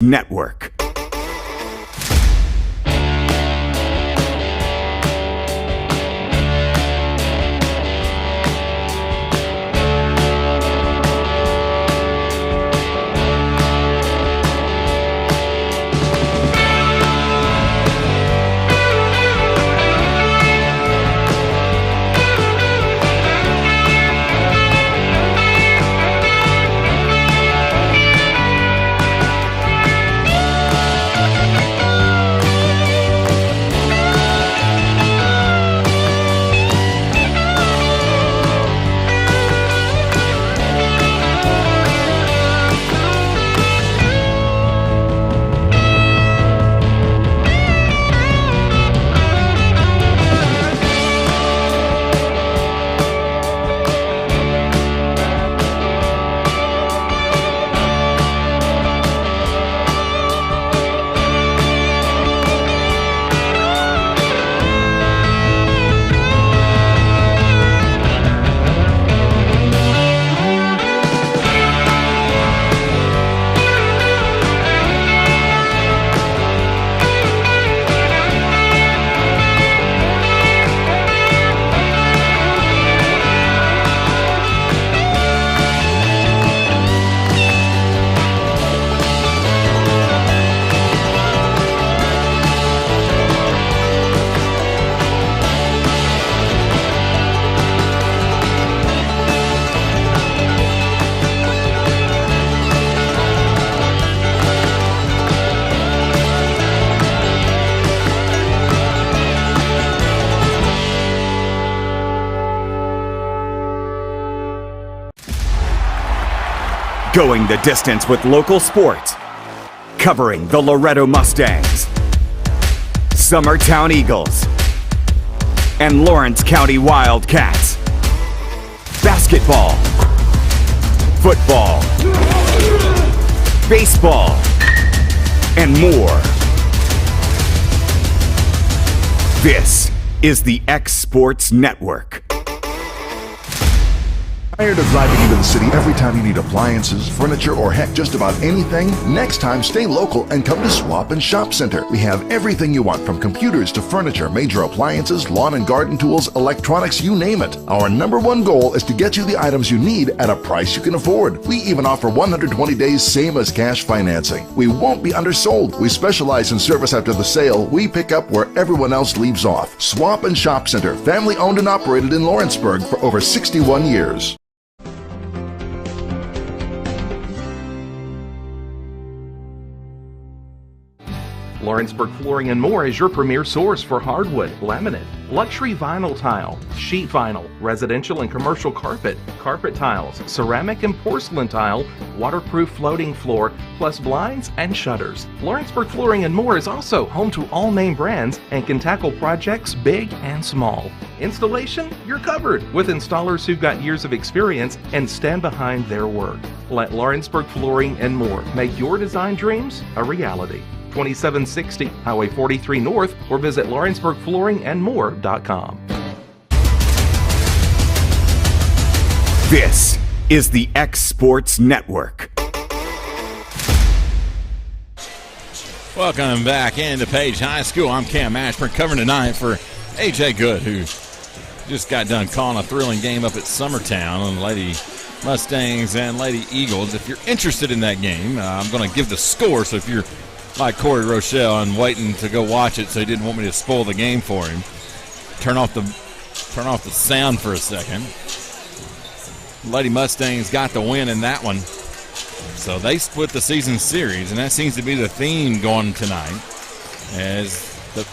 Network. Going the distance with local sports, covering the Loretto Mustangs, Summertown Eagles, and Lawrence County Wildcats. Basketball, football, baseball, and more. This is the X Sports Network. Tired of driving into the city every time you need appliances, furniture, or heck, just about anything? Next time, stay local and come to Swap and Shop Center. We have everything you want, from computers to furniture, major appliances, lawn and garden tools, electronics, you name it. Our #1 goal is to get you the items you need at a price you can afford. We even offer 120 days same as cash financing. We won't be undersold. We specialize in service after the sale. We pick up where everyone else leaves off. Swap and Shop Center, family owned and operated in Lawrenceburg for over 61 years. Lawrenceburg Flooring and More is your premier source for hardwood, laminate, luxury vinyl tile, sheet vinyl, residential and commercial carpet, carpet tiles, ceramic and porcelain tile, waterproof floating floor, plus blinds and shutters. Lawrenceburg Flooring and More is also home to all name brands and can tackle projects big and small. Installation? You're covered with installers who've got years of experience and stand behind their work. Let Lawrenceburg Flooring and More make your design dreams a reality. 2760 Highway 43 North, or visit LawrenceburgFlooringandMore.com. This is the X Sports Network. Welcome back into Page High School. I'm Cam Ashburn, covering tonight for A.J. Good, who just got done calling a thrilling game up at Summertown on Lady Mustangs and Lady Eagles. If you're interested in that game, I'm going to give the score, so if you're like Corey Rochelle and waiting to go watch it, so he didn't want me to spoil the game for him, turn off the sound for a second. Lady Mustangs got the win in that one, so they split the season series, and that seems to be the theme going tonight, as the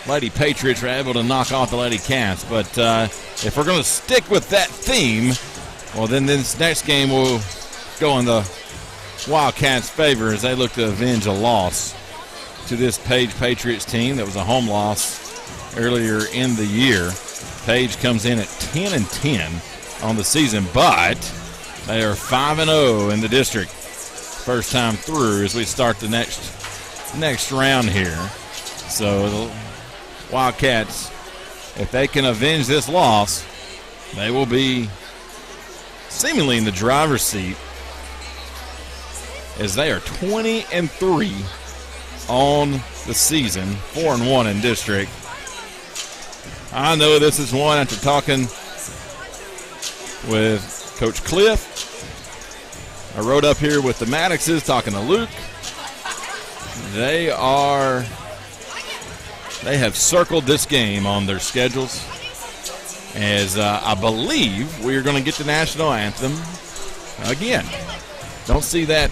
Lady Patriots were able to knock off the Lady Cats. But if we're going to stick with that theme, well, then this next game will go in the Wildcats' favor as they look to avenge a loss to this Page Patriots team that was a home loss earlier in the year. Page comes in at 10-10 on the season, but they are 5-0 in the district first time through as we start the next round here. So the Wildcats, if they can avenge this loss, they will be seemingly in the driver's seat, as they are 20-3 on the season, 4-1 in district. I know this is one after talking with Coach Cliff. I rode up here with the Maddoxes talking to Luke. They have circled this game on their schedules, as I believe we are going to get the national anthem again. Don't see that.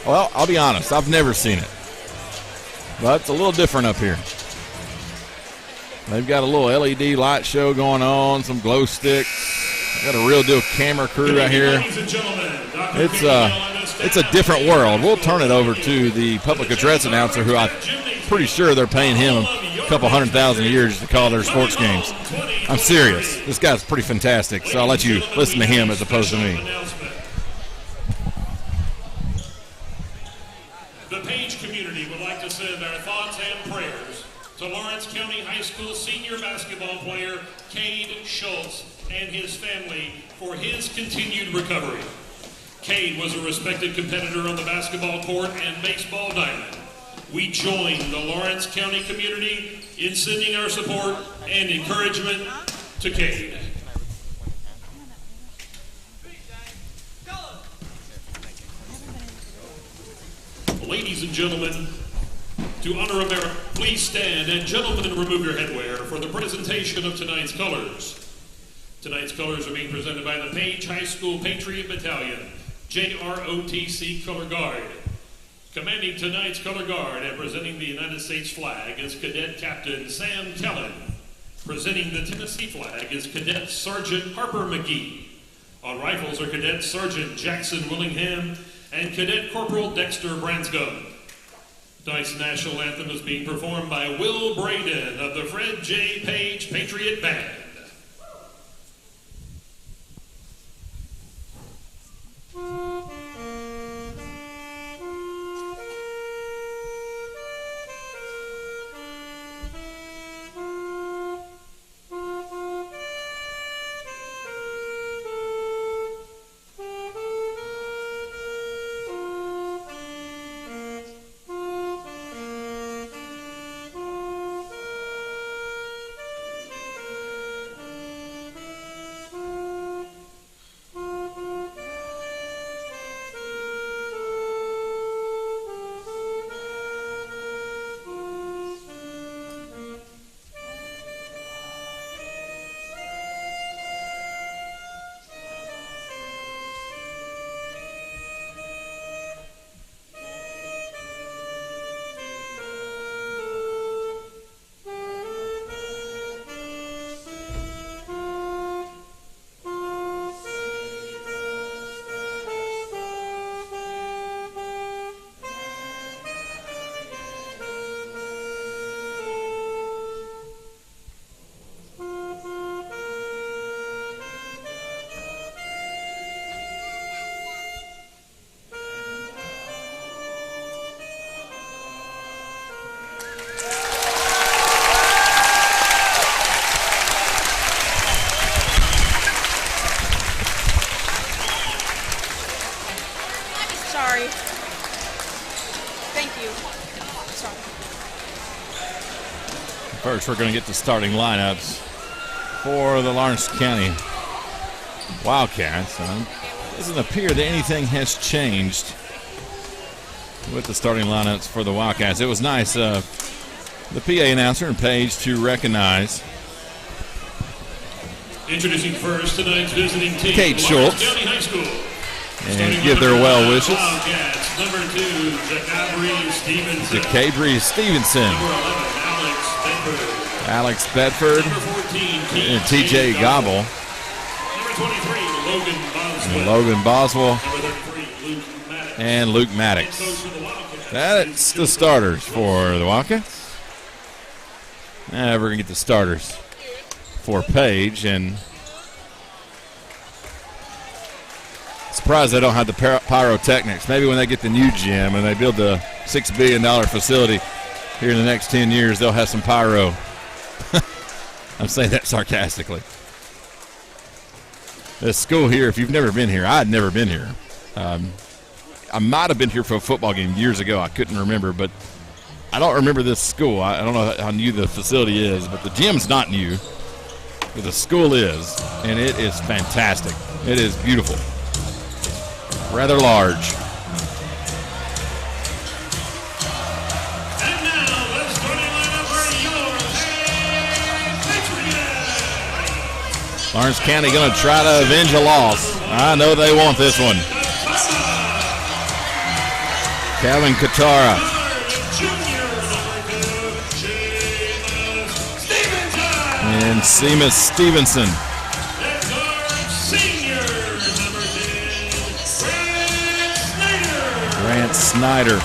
Well, I'll be honest, I've never seen it, but it's a little different up here. They've got a little LED light show going on, some glow sticks. Got a real deal camera crew right here. It's a different world. We'll turn it over to the public address announcer, who I'm pretty sure they're paying him a couple $100,000 a year just to call their sports games. I'm serious. This guy's pretty fantastic, so I'll let you listen to him as opposed to me. The Page community would like to send our thoughts and prayers to Lawrence County High School senior basketball player Cade Schultz and his family for his continued recovery. Cade was a respected competitor on the basketball court and baseball diamond. We join the Lawrence County community in sending our support and encouragement to Cade. Ladies and gentlemen, to honor America, please stand, and gentlemen, remove your headwear for the presentation of tonight's colors. Tonight's colors are being presented by the Page High School Patriot Battalion, JROTC Color Guard. Commanding tonight's color guard and presenting the United States flag is Cadet Captain Sam Kellen. Presenting the Tennessee flag is Cadet Sergeant Harper McGee. On rifles are Cadet Sergeant Jackson Willingham and Cadet Corporal Dexter Branscombe. Tonight's national anthem is being performed by Will Braden of the Fred J. Page Patriot Band. First, we're going to get the starting lineups for the Lawrence County Wildcats. It doesn't appear that anything has changed with the starting lineups for the Wildcats. It was nice, the PA announcer and Page, to recognize introducing first tonight's visiting team, Cade Schultz, County High School, and give their well wishes. Wildcats, number 2, Jacabri Stevenson. Number 11, Alex Bedford. Number 14, And TJ Gobble. Number 23, Logan Boswell. Number 33, Luke Maddox. And Luke Maddox. That's the starters for the Wildcats. Now we're going to get the starters for Page. And surprised they don't have the pyrotechnics. Maybe when they get the new gym and they build the $6 billion facility here in the next 10 years, they'll have some pyro. I'm saying that sarcastically. This school here, if you've never been here, I had never been here. I might have been here for a football game years ago. I couldn't remember, but I don't remember this school. I don't know how new the facility is, but the gym's not new. But the school is, and it is fantastic. It is beautiful. Rather large. And now, the starting lineup for your Patriots. Lawrence County going to try to avenge a loss. I know they want this one. Calvin Katara. And Seamus Stevenson. Grant Snyder.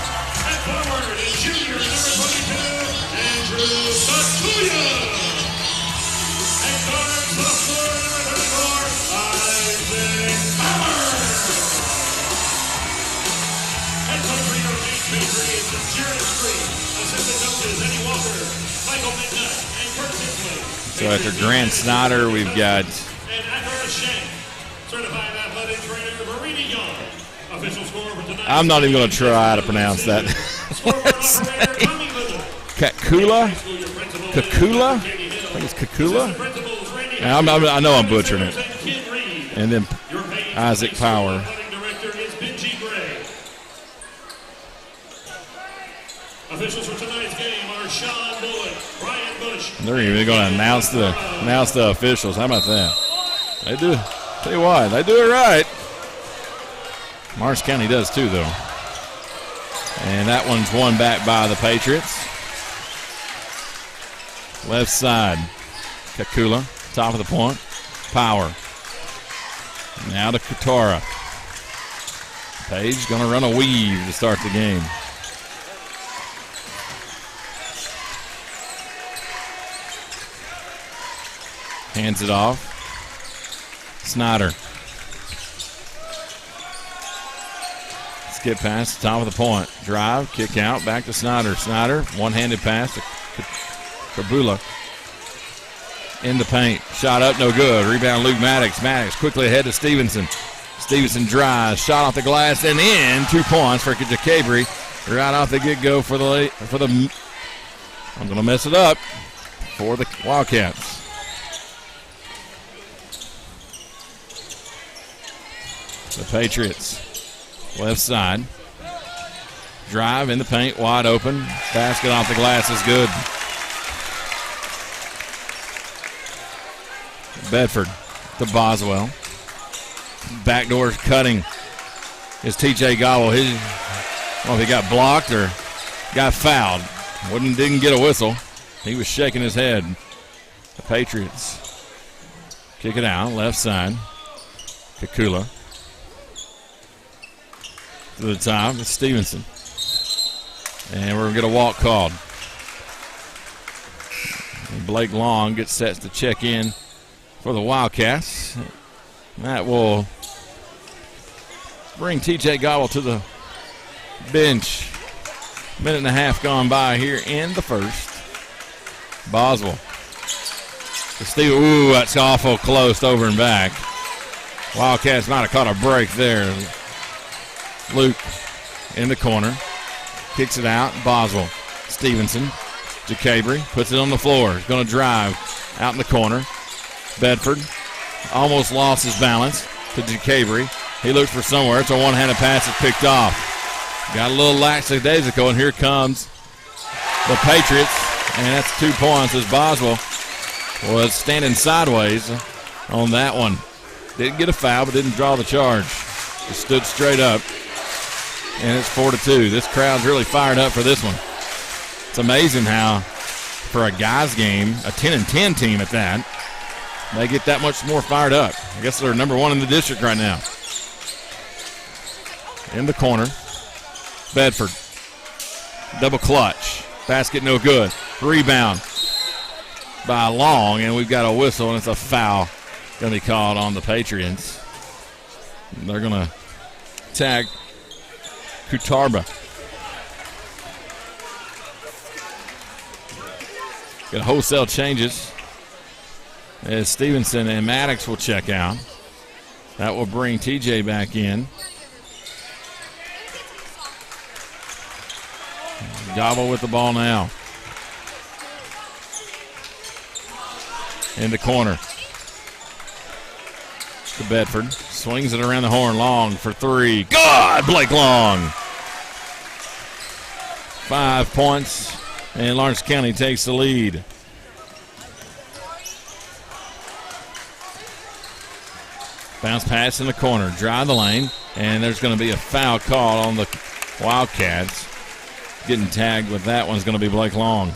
So after Grant Snyder, we've got I'm not even going to try to pronounce that. Kakula? I think it's Kakula. I know I'm butchering it. And then Isaac Power. Officials for tonight's game are Sean Bullock, Brian Bush. They're even going to announce the officials. How about that? They do. Tell you what, they do it right. Morris County does too, though. And that one's won back by the Patriots. Left side, Kakula, top of the point. Power. Now to Katara. Page going to run a weave to start the game. Hands it off. Snyder. Skip pass, top of the point. Drive, kick out, back to Snyder. Snyder, one-handed pass to Kabula. In the paint. Shot up, no good. Rebound, Luke Maddox. Maddox quickly ahead to Stevenson. Stevenson drives, shot off the glass, and in. 2 points for Jacabri. Right off the get-go for the I'm going to mess it up, for the Wildcats. The Patriots, left side. Drive in the paint, wide open. Basket off the glass is good. Bedford to Boswell. Backdoor cutting is TJ Gobble. I don't know if he got blocked or got fouled. Didn't get a whistle. He was shaking his head. The Patriots kick it out, left side. Kakula. To the top, it's Stevenson. And we're going to get a walk called. And Blake Long gets set to check in for the Wildcats. That will bring TJ Gobble to the bench. Minute and a half gone by here in the first. Boswell. Ooh, that's awful close, over and back. Wildcats might have caught a break there. Luke in the corner. Kicks it out. Boswell. Stevenson. Jacabri puts it on the floor. He's going to drive out in the corner. Bedford almost lost his balance to Jacabri. He looks for somewhere. It's a one-handed pass that's picked off. Got a little lackadaisical, and here comes the Patriots. And that's 2 points as Boswell was standing sideways on that one. Didn't get a foul, but didn't draw the charge. Just stood straight up. And it's 4-2. This crowd's really fired up for this one. It's amazing how, for a guys game, a 10-10 team at that, they get that much more fired up. I guess they're number one in the district right now. In the corner, Bedford. Double clutch. Basket no good. Rebound by Long, and we've got a whistle, and it's a foul going to be called on the Patriots. They're going to tag Kutarba. Got wholesale changes as Stevenson and Maddox will check out. That will bring TJ back in. Gobble with the ball now. In the corner. To Bedford. Swings it around the horn. Long for three. God, Blake Long. 5 points. And Lawrence County takes the lead. Bounce pass in the corner. Drive the lane. And there's going to be a foul call on the Wildcats. Getting tagged with that one's going to be Blake Long.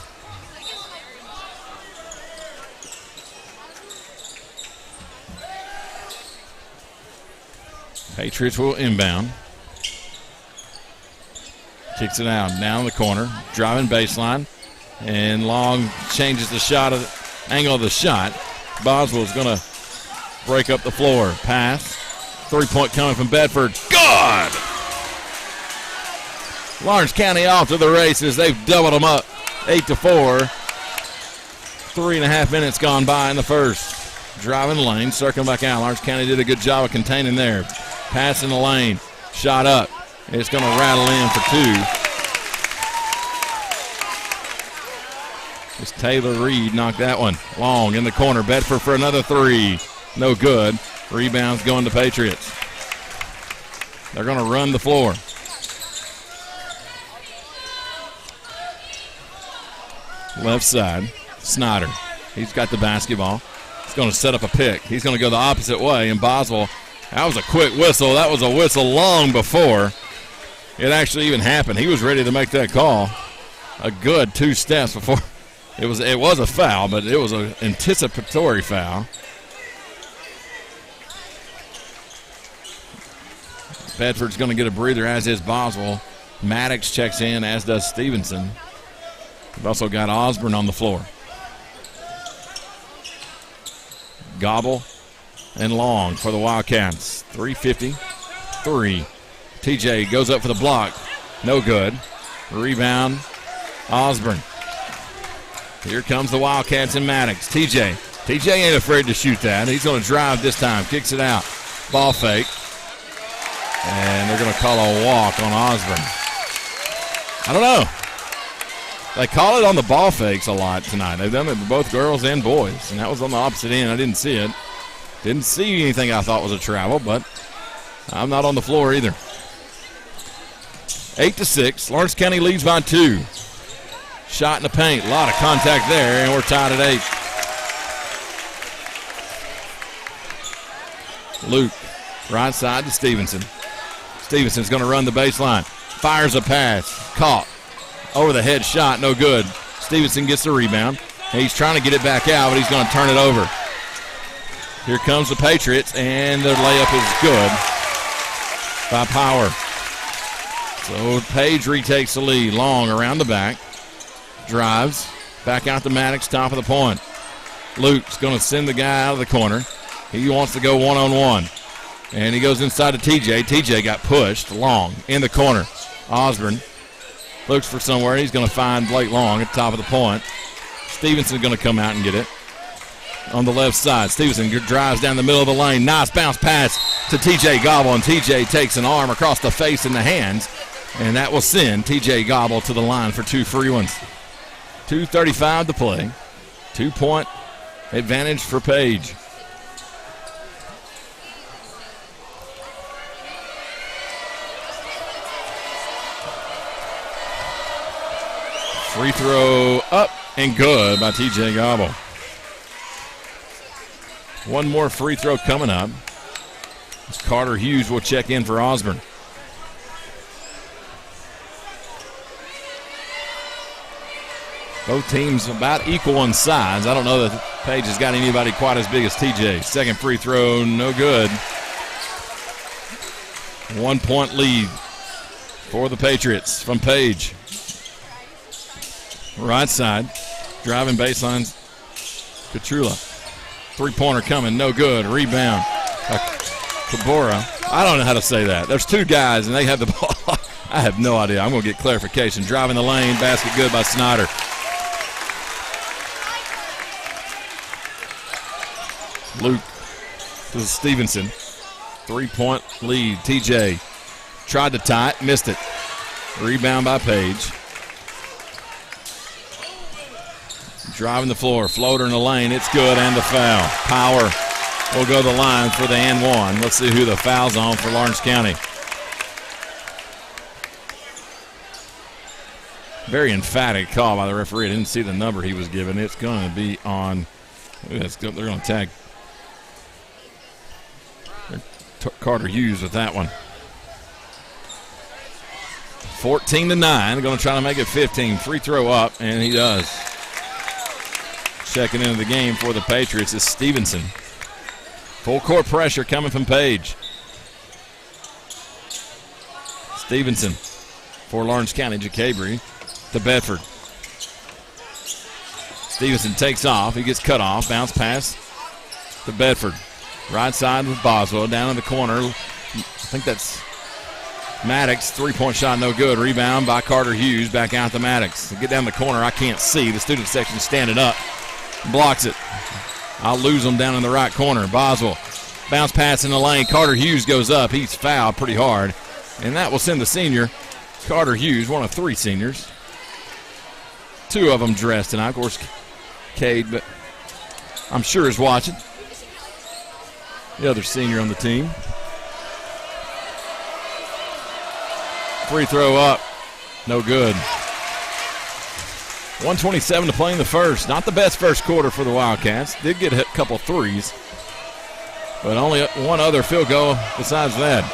Patriots will inbound. Kicks it out. Down the corner. Driving baseline. And Long changes the shot, angle of the shot. Boswell's going to break up the floor. Pass. 3-point coming from Bedford. Good! Lawrence County off to the races. They've doubled them up. 8-4. 3.5 minutes gone by in the first. Driving the lane. Circling back out. Lawrence County did a good job of containing there. Pass in the lane. Shot up. It's going to rattle in for two. It's Taylor Reed knocked that one. Long in the corner. Bedford for another three. No good. Rebounds going to Patriots. They're going to run the floor. Left side. Snyder. He's got the basketball. He's going to set up a pick. He's going to go the opposite way. And Boswell, that was a quick whistle. That was a whistle long before it actually even happened. He was ready to make that call. A good 2 steps before. It was a foul, but it was an anticipatory foul. Bedford's going to get a breather, as is Boswell. Maddox checks in, as does Stevenson. We've also got Osborne on the floor. Gobble and Long for the Wildcats. 3:53. TJ goes up for the block. No good. Rebound, Osborne. Here comes the Wildcats and Maddox. TJ ain't afraid to shoot that. He's going to drive this time. Kicks it out. Ball fake. And they're going to call a walk on Osborne. I don't know. They call it on the ball fakes a lot tonight. They've done it for both girls and boys. And that was on the opposite end. I didn't see it. Didn't see anything I thought was a travel, but I'm not on the floor either. 8-6. Lawrence County leads by 2. Shot in the paint. A lot of contact there, and we're tied at 8. Luke, right side to Stevenson. Stevenson's going to run the baseline. Fires a pass. Caught. Over the head shot. No good. Stevenson gets the rebound. He's trying to get it back out, but he's going to turn it over. Here comes the Patriots, and their layup is good by Power. So Page retakes the lead. Long around the back. Drives. Back out to Maddox, top of the point. Luke's going to send the guy out of the corner. He wants to go one-on-one. And he goes inside to TJ. TJ got pushed. Long in the corner. Osborne looks for somewhere. He's going to find Blake Long at the top of the point. Stevenson's going to come out and get it. On the left side, Stevenson drives down the middle of the lane. Nice bounce pass to TJ Gobble, and TJ takes an arm across the face and the hands, and that will send TJ Gobble to the line for 2 free ones. 2:35 to play. 2-point advantage for Page. Free throw up and good by TJ Gobble. One more free throw coming up. Carter Hughes will check in for Osborne. Both teams about equal in size. I don't know that Page has got anybody quite as big as TJ. Second free throw, no good. 1-point lead for the Patriots from Page. Right side, driving baseline, Petrula. Three-pointer coming, no good. Rebound, Cabora. I don't know how to say that. There's 2 guys, and they have the ball. I have no idea. I'm going to get clarification. Driving the lane, basket good by Snyder. Luke to Stevenson. 3-point lead. TJ tried to tie it, missed it. Rebound by Page. Driving the floor, floater in the lane, it's good, and the foul. Power will go to the line for the and one. Let's see who the foul's on for Lawrence County. Very emphatic call by the referee. I didn't see the number he was given. It's going to be on. They're going to tag Carter Hughes with that one. 14-9. Going to try to make it 15. Free throw up, and he does. Checking into the game for the Patriots is Stevenson. Full court pressure coming from Page. Stevenson for Lawrence County. Jacabri to Bedford. Stevenson takes off. He gets cut off. Bounce pass to Bedford. Right side with Boswell. Down in the corner. I think that's Maddox. 3-point shot, no good. Rebound by Carter Hughes. Back out to Maddox. Get down the corner. I can't see. The student section standing up. Blocks it. I'll lose him down in the right corner. Boswell. Bounce pass in the lane. Carter Hughes goes up. He's fouled pretty hard. And that will send the senior, Carter Hughes, one of 3 seniors. 2 of them dressed tonight. Of course, Cade, but I'm sure is watching. The other senior on the team. Free throw up. No good. 1:27 to play in the first. Not the best first quarter for the Wildcats. Did get a couple threes, but only one other field goal besides that.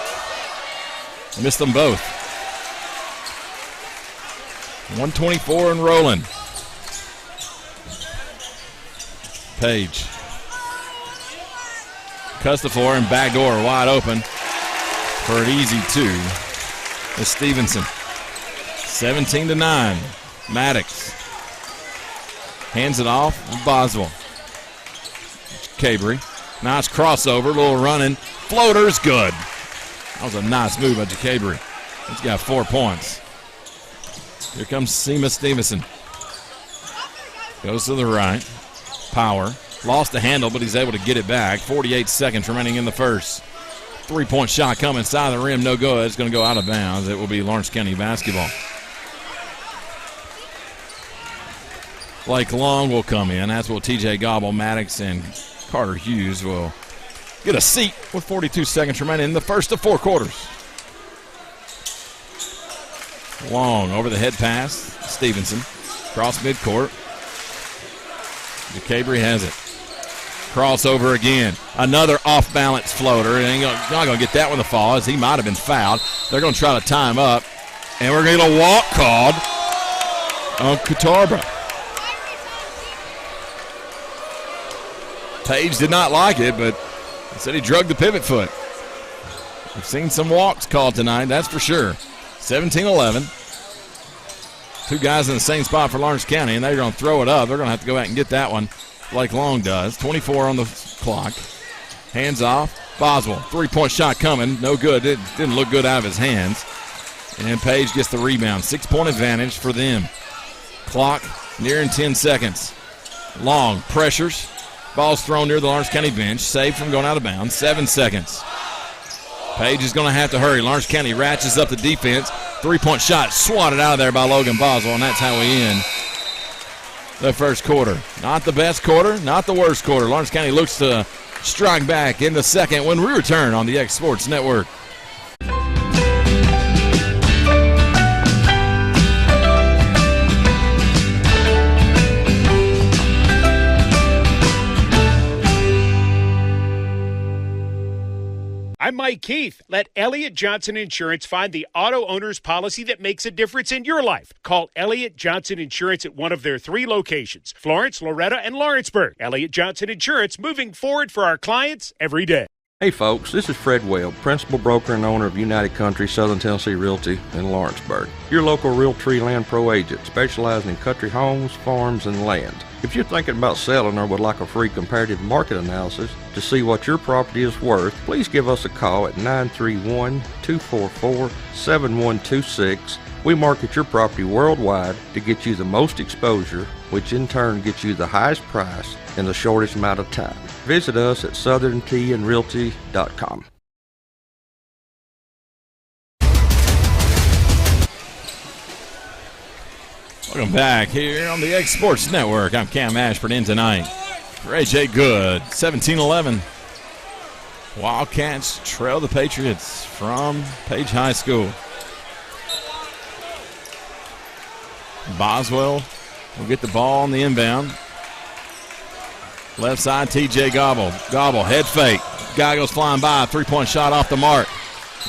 Missed them both. 124 and rolling. Page cuts the floor and backdoor wide open for an easy 2. It's Stevenson. 17-9. Maddox hands it off. Boswell. Cabry. Nice crossover. Little running. Floater's good. That was a nice move by Jacabri. He's got 4 points. Here comes Seamus Stevenson. Goes to the right. Power. Lost the handle, but he's able to get it back. 48 seconds remaining in the first. 3-point shot coming inside the rim. No good. It's going to go out of bounds. It will be Lawrence County basketball. Blake Long will come in. That's what TJ Gobble, Maddox, and Carter Hughes will get a seat with 42 seconds remaining in the first of 4 quarters. Long over the head pass. Stevenson. Cross midcourt. Jacabri has it. Crossover again. Another off-balance floater. And not going to get that one to fall as he might have been fouled. They're going to try to tie him up. And we're going to get a walk called on Katarba. Page did not like it, but he said he drugged the pivot foot. We've seen some walks called tonight, that's for sure. 17-11. 2 guys in the same spot for Lawrence County, and they're going to throw it up. They're going to have to go back and get that one like Long does. 24 on the clock. Hands off. Boswell, 3-point shot coming. No good. It didn't look good out of his hands. And Page gets the rebound. 6-point advantage for them. Clock nearing 10 seconds. Long pressures. Ball's thrown near the Lawrence County bench. Saved from going out of bounds. 7 seconds. Page is going to have to hurry. Lawrence County ratchets up the defense. 3-point shot swatted out of there by Logan Boswell, and that's how we end the first quarter. Not the best quarter, not the worst quarter. Lawrence County looks to strike back in the second when we return on the X Sports Network. I'm Mike Keith. Let Elliott Johnson Insurance find the auto owner's policy that makes a difference in your life. Call Elliott Johnson Insurance at one of their 3 locations, Florence, Loretto, and Lawrenceburg. Elliott Johnson Insurance, moving forward for our clients every day. Hey folks, this is Fred Webb, principal broker and owner of United Country Southern Tennessee Realty in Lawrenceburg. Your local Realtree Land Pro agent specializing in country homes, farms, and land. If you're thinking about selling or would like a free comparative market analysis to see what your property is worth, please give us a call at 931-244-7126. We market your property worldwide to get you the most exposure, which in turn gets you the highest price in the shortest amount of time. Visit us at southernTandRealty.com. Welcome back here on the X Sports Network. I'm Cam Ashford in tonight for A.J. Good. 17-11. Wildcats trail the Patriots from Page High School. Boswell will get the ball on the inbound. Left side, TJ Gobble. Gobble, head fake. Guy goes flying by. 3-point shot off the mark.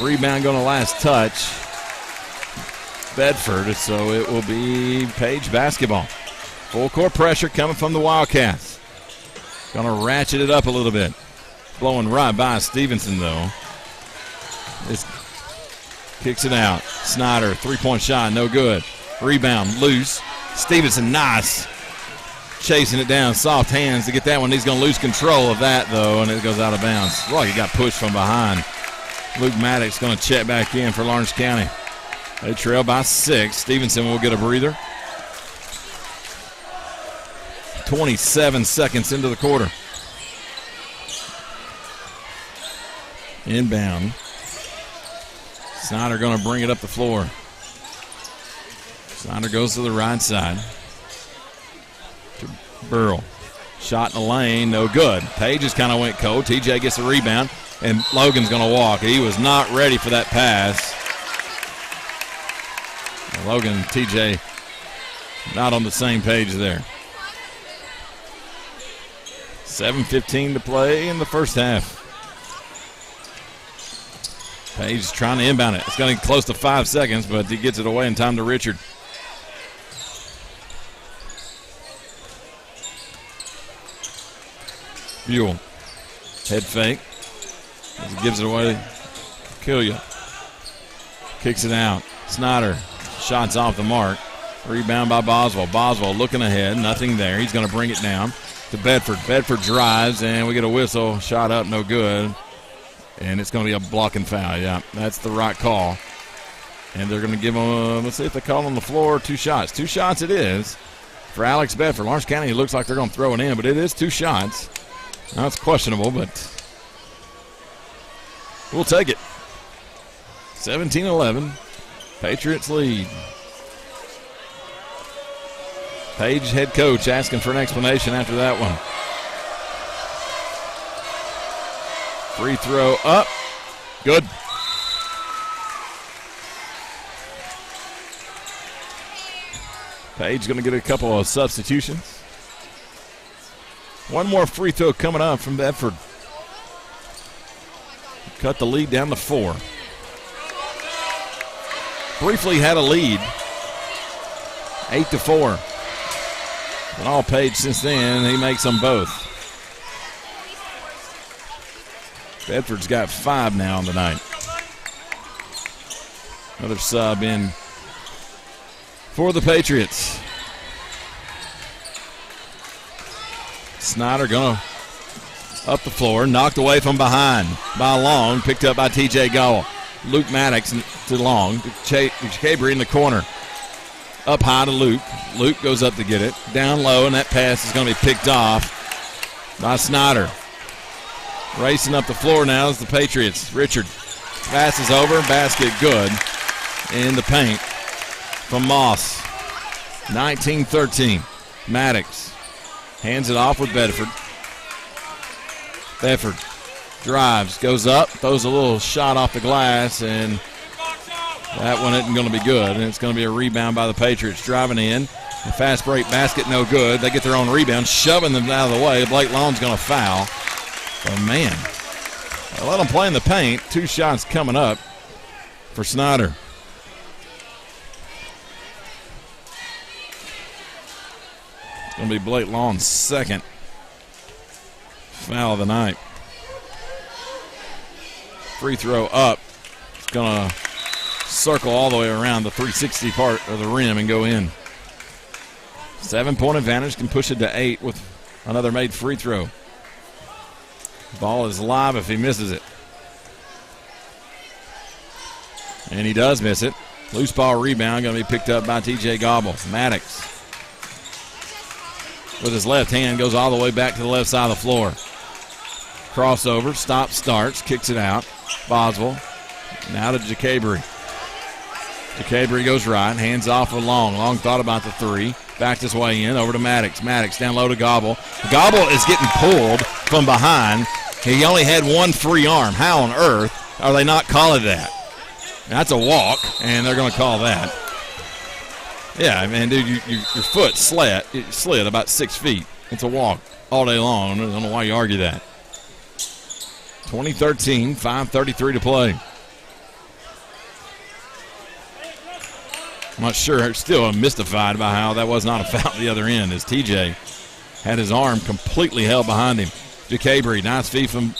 Rebound going to last touch Bedford, so it will be Page basketball. Full court pressure coming from the Wildcats. Going to ratchet it up a little bit. Blowing right by Stevenson, though. This kicks it out. Snyder, 3-point shot, no good. Rebound, loose. Stevenson, nice. Chasing it down, soft hands to get that one. He's going to lose control of that, though, and it goes out of bounds. Well, he got pushed from behind. Luke Maddox going to check back in for Lawrence County. They trail by 6. Stevenson will get a breather. 27 seconds into the quarter. Inbound. Snyder going to bring it up the floor. Snyder goes to the right side. To Burrell. Shot in the lane, no good. Page just kind of went cold. TJ gets the rebound, and Logan's going to walk. He was not ready for that pass. Logan and TJ not on the same page there. 7:15 to play in the first half. Page trying to inbound it. It's going to be close to 5 seconds, but he gets it away in time to Richard. Buell. Head fake. As he gives it away. Killia. Kicks it out. Snyder. Shots off the mark. Rebound by Boswell. Boswell looking ahead. Nothing there. He's going to bring it down to Bedford. Bedford drives, and we get a whistle. Shot up, no good. And it's going to be a blocking foul. Yeah, that's the right call. And they're going to give him, let's see if they call on the floor. 2 shots. 2 shots it is for Alex Bedford. Lawrence County, it looks like they're going to throw it in, but it is 2 shots. Now it's questionable, but we'll take it. 17-11. Patriots lead. Page head coach asking for an explanation after that one. Free throw up. Good. Page going to get a couple of substitutions. One more free throw coming up from Bedford. Cut the lead down to 4. Briefly had a lead. 8-4. And all Page since then, he makes them both. Bedford's got 5 now on the night. Another sub in for the Patriots. Snyder going to up the floor, knocked away from behind by Long, picked up by TJ Gobble. Luke Maddox to Long, to Cabry in the corner. Up high to Luke. Luke goes up to get it. Down low, and that pass is going to be picked off by Snyder. Racing up the floor now is the Patriots. Richard. Pass is over. Basket good in the paint from Moss. 19-13. Maddox hands it off with Bedford. Bedford drives, goes up, throws a little shot off the glass, and that one isn't going to be good. And it's going to be a rebound by the Patriots. Driving in. A fast break basket, no good. They get their own rebound, shoving them out of the way. Blake Long's going to foul. Oh, man. I let them play in the paint. 2 shots coming up for Snyder. It's going to be Blake Long's second foul of the night. Free throw up. It's going to circle all the way around the 360 part of the rim and go in. 7-point advantage, can push it to 8 with another made free throw. Ball is live if he misses it. And he does miss it. Loose ball rebound going to be picked up by TJ Gobble. Maddox with his left hand goes all the way back to the left side of the floor. Crossover, stop, starts, kicks it out. Boswell now to Jacabry. DeCabry goes right, hands off of Long. Long thought about the three. Backed his way in, over to Maddox. Maddox down low to Gobble. Gobble is getting pulled from behind. He only had one free arm. How on earth are they not calling that? That's a walk, and they're going to call that. Yeah, man, dude, your foot slid about 6 feet. It's a walk all day long. I don't know why you argue that. 2013, 5:33 to play. I'm not sure. Still mystified by how that was not a foul at the other end, as TJ had his arm completely held behind him. DeCabry, nice feed from,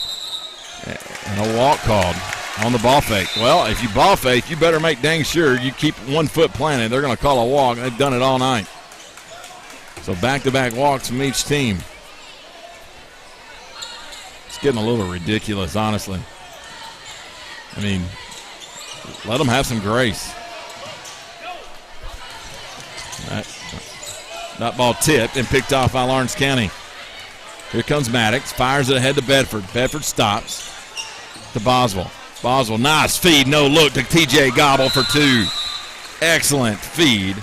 and a walk called on the ball fake. Well, if you ball fake, you better make dang sure you keep 1 foot planted. They're going to call a walk. They've done it all night. So back-to-back walks from each team. It's getting a little ridiculous, honestly. I mean, let them have some grace. That ball tipped and picked off by Lawrence County. Here comes Maddox. Fires it ahead to Bedford. Bedford stops to Boswell. Boswell, nice feed. No look to TJ Gobble for two. Excellent feed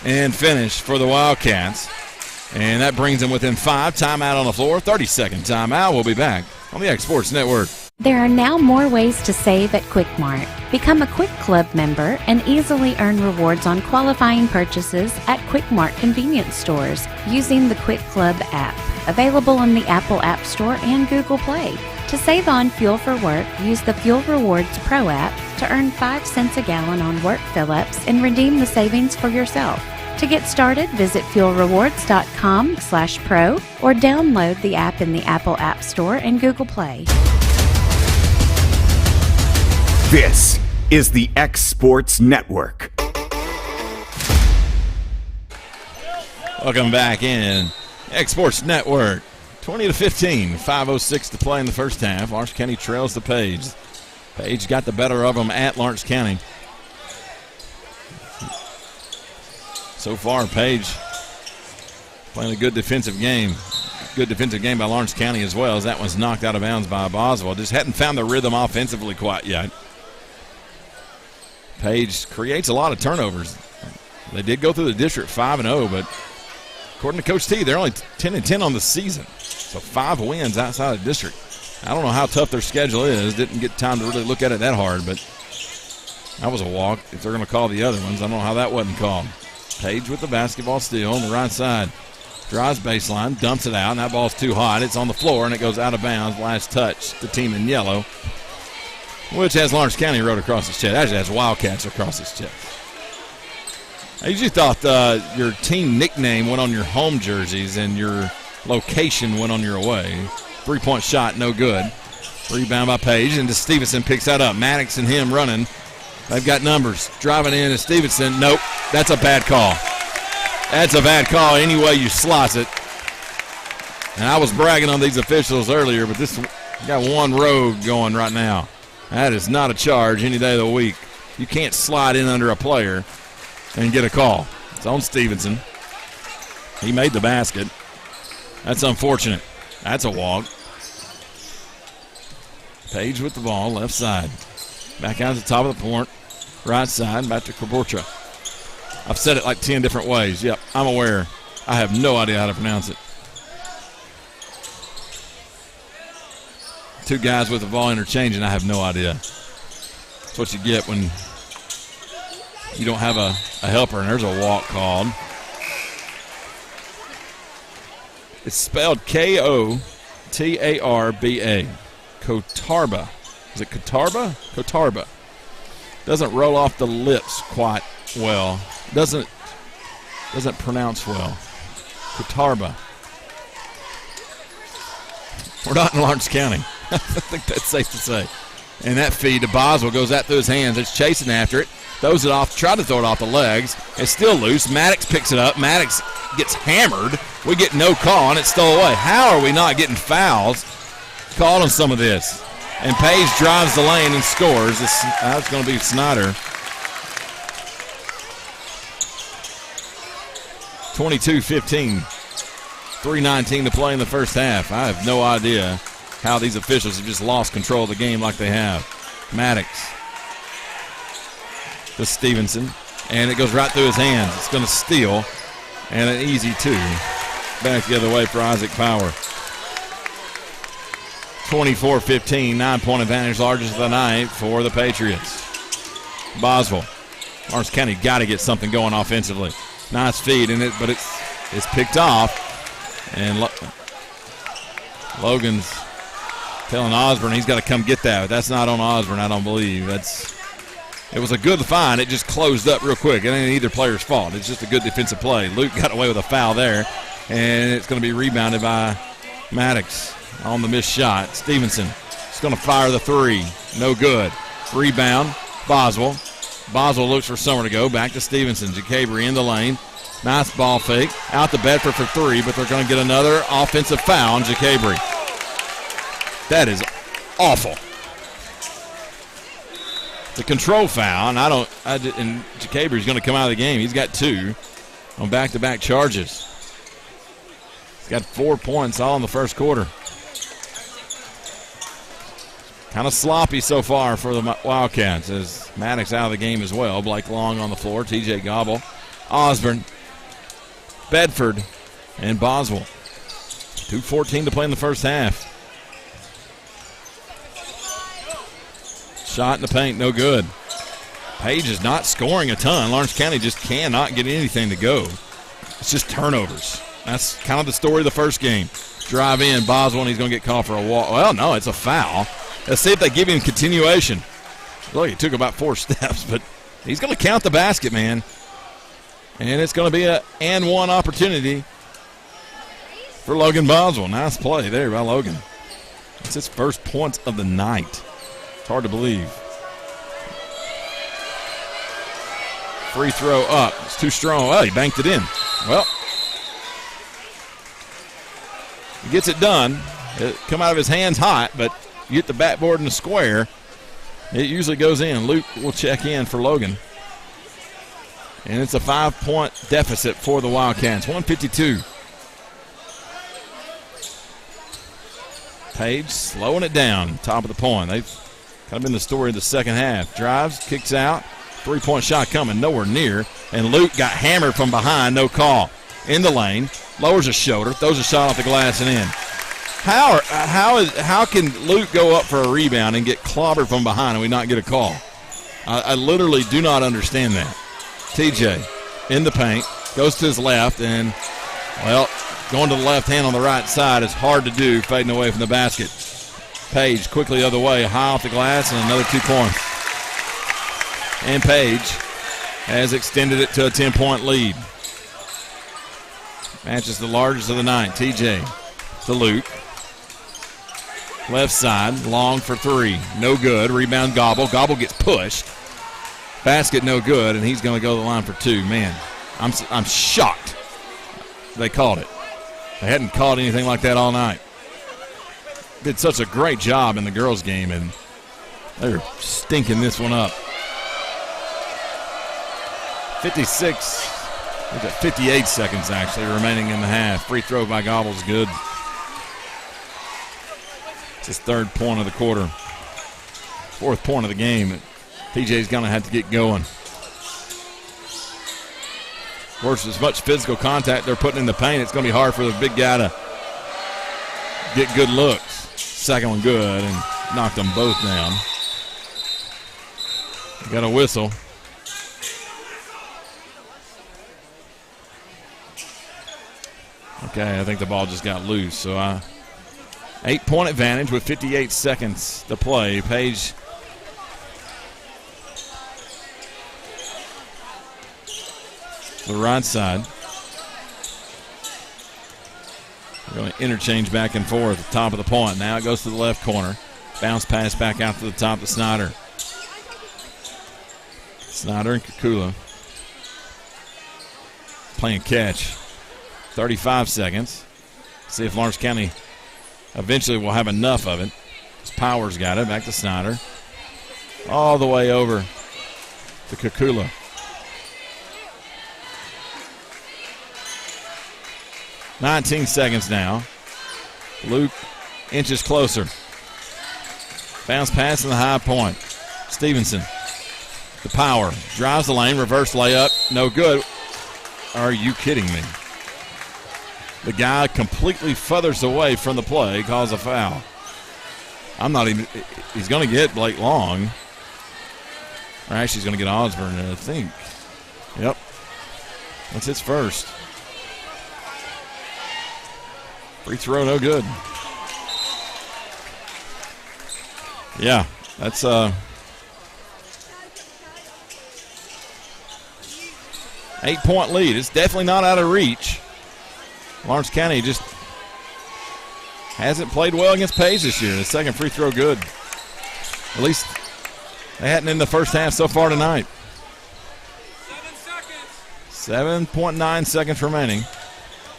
and finish for the Wildcats. And that brings them within 5. Timeout on the floor. 30-second timeout. We'll be back on the X Sports Network. There are now more ways to save at Quick Mart. Become a Quick Club member and easily earn rewards on qualifying purchases at Quick Mart convenience stores using the Quick Club app, available in the Apple App Store and Google Play. To save on fuel for work, use the Fuel Rewards Pro app to earn 5 cents a gallon on work fill-ups and redeem the savings for yourself. To get started, visit fuelrewards.com/pro or download the app in the Apple App Store and Google Play. This is the X Sports Network. Welcome back in. X Sports Network. 20-15. 5:06 to play in the first half. Lawrence County trails the Page. Page got the better of them at Lawrence County. So far, Page playing a good defensive game. Good defensive game by Lawrence County as well, as that one's knocked out of bounds by Boswell. Just hadn't found the rhythm offensively quite yet. Page creates a lot of turnovers. They did go through the district 5-0, but according to Coach T, they're only 10-10 on the season. So 5 wins outside of the district. I don't know how tough their schedule is. Didn't get time to really look at it that hard, but that was a walk. If they're going to call the other ones, I don't know how that wasn't called. Page with the basketball steal on the right side. Drives baseline, dumps it out, and that ball's too hot. It's on the floor, and it goes out of bounds. Last touch, the team in yellow, which has Lawrence County wrote across its chest. Actually has Wildcats across its chest. I usually thought your team nickname went on your home jerseys and your location went on your away. 3-point shot, no good. Rebound by Page, and Stevenson picks that up. Maddox and him running. They've got numbers. Driving in to Stevenson. Nope, that's a bad call. That's a bad call any way you slice it. And I was bragging on these officials earlier, but this got one rogue going right now. That is not a charge any day of the week. You can't slide in under a player and get a call. It's on Stevenson. He made the basket. That's unfortunate. That's a walk. Page with the ball, left side. Back out to the top of the point. Right side, back to Kaborcha. I've said it like 10 different ways. Yep, I'm aware. I have no idea how to pronounce it. 2 guys with the ball interchanging, I have no idea. That's what you get when you don't have a helper, and there's a walk called. It's spelled Kotarba. Kotarba. Is it Kotarba? Kotarba. Doesn't roll off the lips quite well. Doesn't pronounce well. Kotarba. We're not in Lawrence County. I think that's safe to say. And that feed to Boswell goes out through his hands. It's chasing after it. Throws it off. Tried to throw it off the legs. It's still loose. Maddox picks it up. Maddox gets hammered. We get no call, and it's still away. How are we not getting fouls called on some of this? And Page drives the lane and scores. That's going to be Snyder. 22-15. 3:19 to play in the first half. I have no idea how these officials have just lost control of the game like they have. Maddox. to Stevenson, and it goes right through his hands. It's going to steal, and an easy 2. Back the other way for Isaac Power. 24-15, 9-point advantage, largest of the night for the Patriots. Boswell. Lawrence County got to get something going offensively. Nice feed in it, but it's picked off. And Logan's telling Osborne he's got to come get that. That's not on Osborne, I don't believe. It was a good find. It just closed up real quick. It ain't either player's fault. It's just a good defensive play. Luke got away with a foul there, and it's going to be rebounded by Maddox on the missed shot. Stevenson is going to fire the 3. No good. Rebound, Boswell. Boswell looks for somewhere to go. Back to Stevenson. Jacabry in the lane. Nice ball fake. Out to Bedford for 3, but they're going to get another offensive foul on Jacabry. That is awful. The control foul, and and Jacabry's going to come out of the game. He's got 2 on back-to-back charges. He's got 4 points all in the first quarter. Kind of sloppy so far for the Wildcats as Maddox out of the game as well. Blake Long on the floor, TJ Gobble, Osborne, Bedford, and Boswell. 2:14 to play in the first half. Shot in the paint, no good. Page is not scoring a ton. Lawrence County just cannot get anything to go. It's just turnovers. That's kind of the story of the first game. Drive in, Boswell, and he's going to get called for a walk. Well, no, it's a foul. Let's see if they give him continuation. Look, he took about 4 steps, but he's going to count the basket, man. And it's going to be an and 1 opportunity for Logan Boswell. Nice play there by Logan. It's his first points of the night. It's hard to believe. Free throw up. It's too strong. Well, he banked it in. Well, he gets it done. It come out of his hands hot, but you get the backboard in the square, it usually goes in. Luke will check in for Logan. And it's a 5-point deficit for the Wildcats. 152. Page slowing it down, top of the point. They've kind of been the story of the second half. Drives, kicks out, 3-point shot coming, nowhere near. And Luke got hammered from behind, no call. In the lane, lowers his shoulder, throws a shot off the glass and in. How can Luke go up for a rebound and get clobbered from behind and we not get a call? I literally do not understand that. TJ in the paint, goes to his left, and, well, going to the left hand on the right side is hard to do, fading away from the basket. Page quickly the other way, high off the glass, and another 2 points. And Page has extended it to a 10-point lead. Match is the largest of the night. TJ to Luke. Left side, Long for 3. No good. Rebound Gobble. Gobble gets pushed. Basket no good, and he's going to go to the line for 2. Man, I'm shocked they called it. They hadn't called anything like that all night. Did such a great job in the girls' game, and they're stinking this one up. 58 seconds actually remaining in the half. Free throw by Gobble's good. It's his 3rd point of the quarter. 4th point of the game. TJ's going to have to get going. Of course, as much physical contact they're putting in the paint, it's going to be hard for the big guy to get good looks. Second one good, and knocked them both down. Got a whistle. Okay, I think the ball just got loose. So 8-point advantage with 58 seconds to play. Page the right side. We're going to interchange back and forth at the top of the point. Now it goes to the left corner. Bounce pass back out to the top to Snyder. Snyder and Kukula playing catch. 35 seconds. See if Lawrence County eventually will have enough of it. Powers got it. Back to Snyder. All the way over to Kukula. $19 seconds now. Luke inches closer. Bounce pass in the high point. Stevenson The power. Drives the lane. Reverse layup. No good. Are you kidding me? The guy completely feathers away from the play, calls a foul. I'm not even – he's going to get Blake Long. Or actually, he's going to get Osborne, I think. Yep. That's his first. Free throw, no good. Yeah, that's 8-point lead. It's definitely not out of reach. Lawrence County just hasn't played well against Page this year. The second free throw good. At least they hadn't in the first half so far tonight. 7.9 seconds remaining.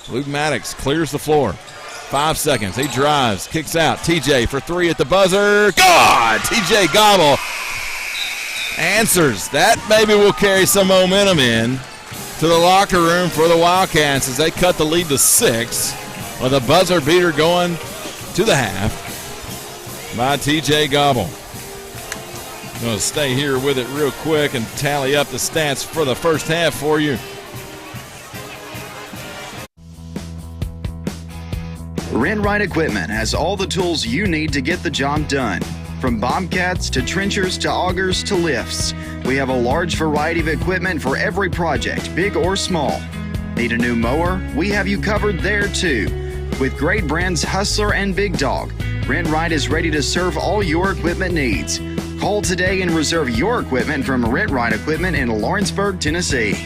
Luke Maddox clears the floor. 5 seconds. He drives, kicks out. TJ for three at the buzzer. God! TJ Gobble answers. That maybe will carry some momentum in to the locker room for the Wildcats as they cut the lead to 6 with a buzzer beater going to the half by TJ Gobble. I'm going to stay here with it real quick and tally up the stats for the first half for you. Rent-Right Equipment has all the tools you need to get the job done. From bobcats to trenchers to augers to lifts, we have a large variety of equipment for every project, big or small. Need a new mower? We have you covered there too. With great brands Hustler and Big Dog, Rent-Right is ready to serve all your equipment needs. Call today and reserve your equipment from Rent-Right Equipment in Lawrenceburg, Tennessee.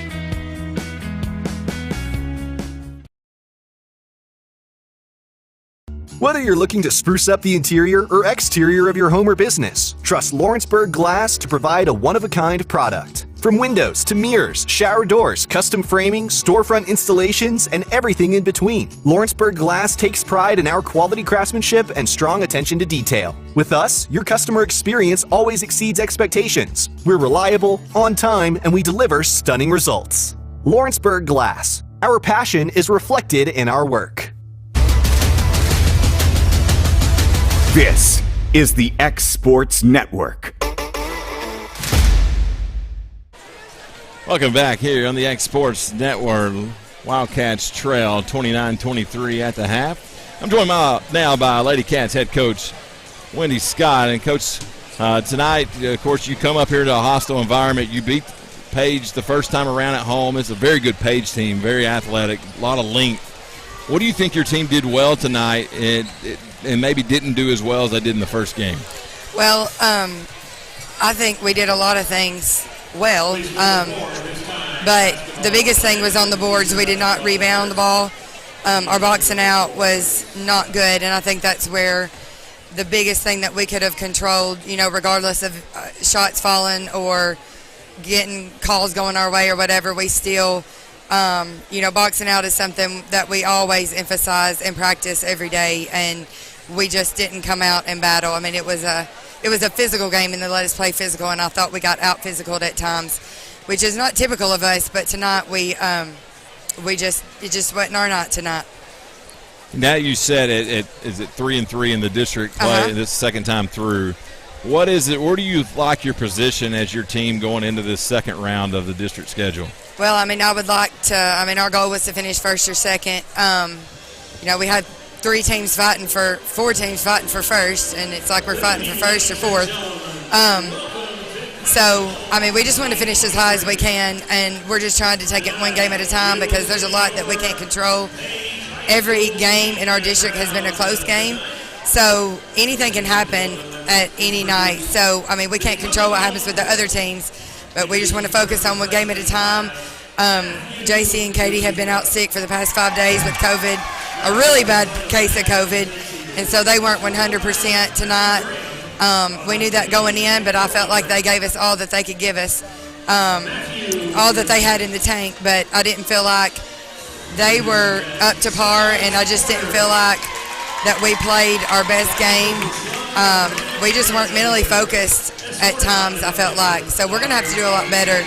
Whether you're looking to spruce up the interior or exterior of your home or business, trust Lawrenceburg Glass to provide a one-of-a-kind product. From windows to mirrors, shower doors, custom framing, storefront installations, and everything in between, Lawrenceburg Glass takes pride in our quality craftsmanship and strong attention to detail. With us, your customer experience always exceeds expectations. We're reliable, on time, and we deliver stunning results. Lawrenceburg Glass. Our passion is reflected in our work. This is the X Sports Network. Welcome back here on the X Sports Network. Wildcats trail 29-23 at the half. I'm joined now by Lady Cats head coach Wendy Scott. And, Coach, tonight, of course, you come up here to a hostile environment. You beat Page the first time around at home. It's a very good Page team, very athletic, a lot of length. What do you think your team did well tonight and maybe didn't do as well as they did in the first game? Well, I think we did a lot of things well, but the biggest thing was on the boards. We did not rebound the ball. Our boxing out was not good, and I think that's where the biggest thing that we could have controlled, regardless of shots falling or getting calls going our way or whatever, we still boxing out is something that we always emphasize and practice every day, and we just didn't come out and battle. I mean, it was a physical game, and they let us play physical, and I thought we got out physicaled at times, which is not typical of us. But tonight it just wasn't our night tonight. Now you said is it 3-3 in the district play this second time through. What is it? Where do you like your position as your team going into this second round of the district schedule? Well, I mean, our goal was to finish first or second. We had 4 teams fighting for first, and it's like we're fighting for first or fourth. We just want to finish as high as we can, and we're just trying to take it one game at a time because there's a lot that we can't control. Every game in our district has been a close game, so anything can happen at any night. So, we can't control what happens with the other teams, but we just want to focus on one game at a time. JC and Katie have been out sick for the past 5 days with COVID, a really bad case of COVID, and so they weren't 100% tonight. We knew that going in, but I felt like they gave us all that they could give us, all that they had in the tank, but I didn't feel like they were up to par, and I just didn't feel like that we played our best game. We just weren't mentally focused at times, I felt like. So we're going to have to do a lot better.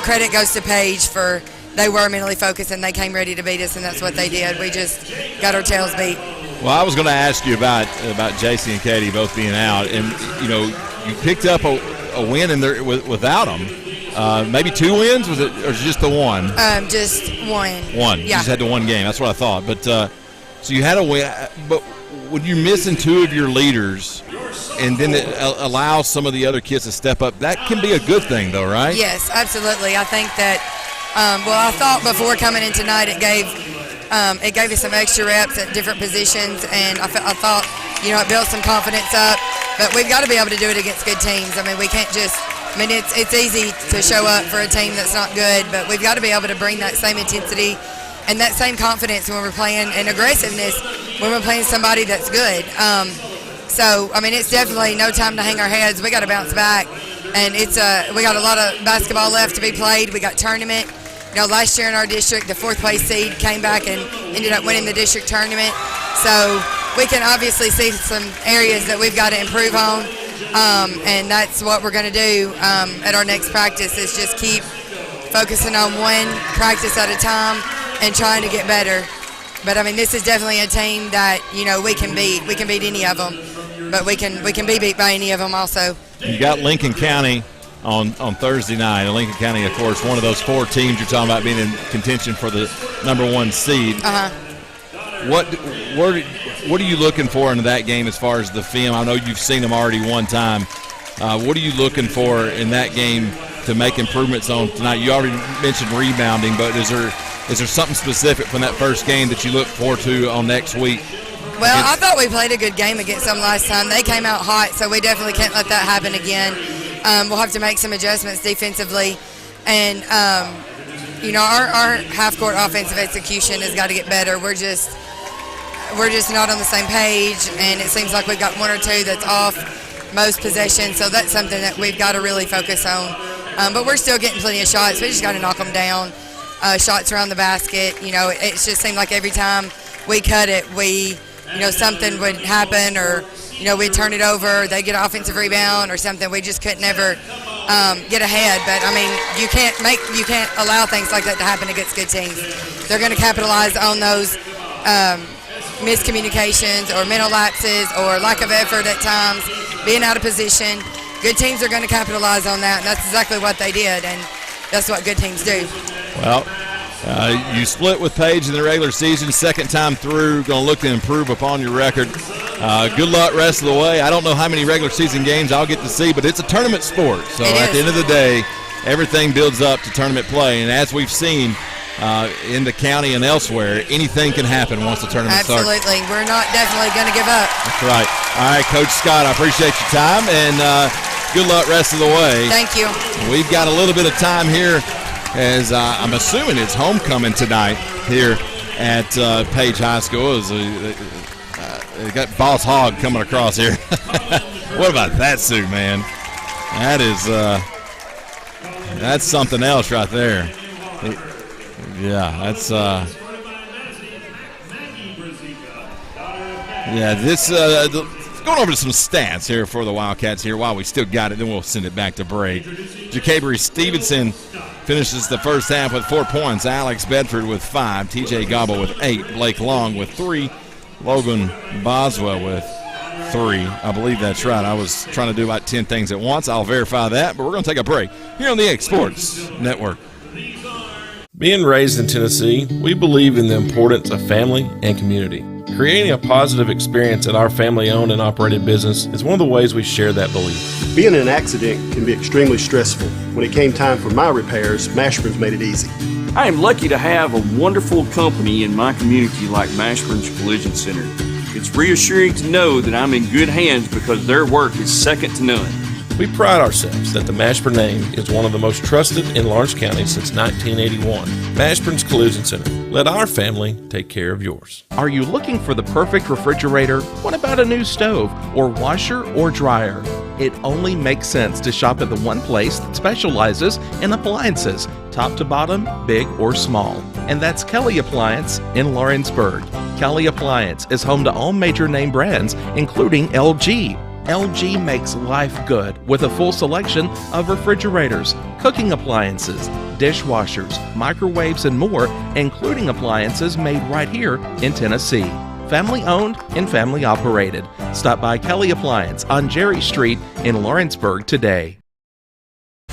Credit goes to Page for they were mentally focused and they came ready to beat us, and that's what they did. We just got our tails beat. Well, I was going to ask you about JC and Katie both being out, and you picked up a win in there without them. Maybe 2 wins, was it, or was it just the one? Just one. One. Yeah. You just had the one game. That's what I thought. But so you had a win. But when you're missing 2 of your leaders, and then it allows some of the other kids to step up, that can be a good thing, though, right? Yes, absolutely. I think that. I thought before coming in tonight, it gave us some extra reps at different positions, and I thought, it built some confidence up. But we've got to be able to do it against good teams. I mean, we can't just. I mean, it's easy to show up for a team that's not good, but we've got to be able to bring that same intensity and that same confidence when we're playing, and aggressiveness when we're playing somebody that's good. So, I mean, it's definitely no time to hang our heads. We got to bounce back, and we got a lot of basketball left to be played. We got tournament. Last year in our district, the 4th place seed came back and ended up winning the district tournament. So we can obviously see some areas that we've got to improve on, and that's what we're going to do at our next practice is just keep focusing on one practice at a time and trying to get better. But, I mean, this is definitely a team that, we can beat. We can beat any of them, but we can be beat by any of them also. You got Lincoln County on Thursday night. And Lincoln County, of course, one of those 4 teams you're talking about being in contention for the number 1 seed. What are you looking for in that game as far as the film? I know you've seen them already one time. What are you looking for in that game to make improvements on tonight? You already mentioned rebounding, but is there something specific from that first game that you look forward to on next week? Well, I thought we played a good game against them last time. They came out hot, so we definitely can't let that happen again. We'll have to make some adjustments defensively. And, our half-court offensive execution has got to get better. We're just not on the same page, and it seems like we've got 1 or 2 that's off most possessions, so that's something that we've got to really focus on. But we're still getting plenty of shots. We just got to knock them down. Shots around the basket. It just seemed like every time we cut it, something would happen, or we'd turn it over, they'd get an offensive rebound or something. We just couldn't ever get ahead. But I mean, you can't allow things like that to happen against good teams. They're going to capitalize on those miscommunications or mental lapses or lack of effort at times, being out of position. Good teams are going to capitalize on that, and that's exactly what they did, and that's what good teams do. Well, you split with Page in the regular season, second time through, going to look to improve upon your record. Good luck rest of the way. I don't know how many regular season games I'll get to see, but it's a tournament sport. So at the end of the day, everything builds up to tournament play. And as we've seen in the county and elsewhere, anything can happen once the tournament starts. Absolutely. We're not definitely going to give up. That's right. All right, Coach Scott, I appreciate your time, and good luck rest of the way. Thank you. We've got a little bit of time here as I'm assuming it's homecoming tonight here at Page High School. They got Boss Hogg coming across here. What about that suit, man? That is that's something else right there. Yeah, that's going over to some stats here for the Wildcats here while we still got it, then we'll send it back to break. Jacabry Stevenson finishes the first half with 4 points. Alex Bedford with 5. TJ Gobble with 8. Blake Long with 3. Logan Boswell with 3. I believe that's right. I was trying to do about 10 things at once. I'll verify that, but we're going to take a break here on the X Sports Network. Being raised in Tennessee, we believe in the importance of family and community. Creating a positive experience at our family-owned and operated business is one of the ways we share that belief. Being in an accident can be extremely stressful. When it came time for my repairs, Mashburn's made it easy. I am lucky to have a wonderful company in my community like Mashburn's Collision Center. It's reassuring to know that I'm in good hands because their work is second to none. We pride ourselves that the Mashburn name is one of the most trusted in Lawrence County since 1981. Mashburn's Collision Center. Let our family take care of yours. Are you looking for the perfect refrigerator? What about a new stove or washer or dryer? It only makes sense to shop at the one place that specializes in appliances, top to bottom, big or small. And that's Kelly Appliance in Lawrenceburg. Kelly Appliance is home to all major name brands, including LG. LG makes life good with a full selection of refrigerators, cooking appliances, dishwashers, microwaves, and more, including appliances made right here in Tennessee. Family owned and family operated. Stop by Kelly Appliance on Jerry Street in Lawrenceburg today.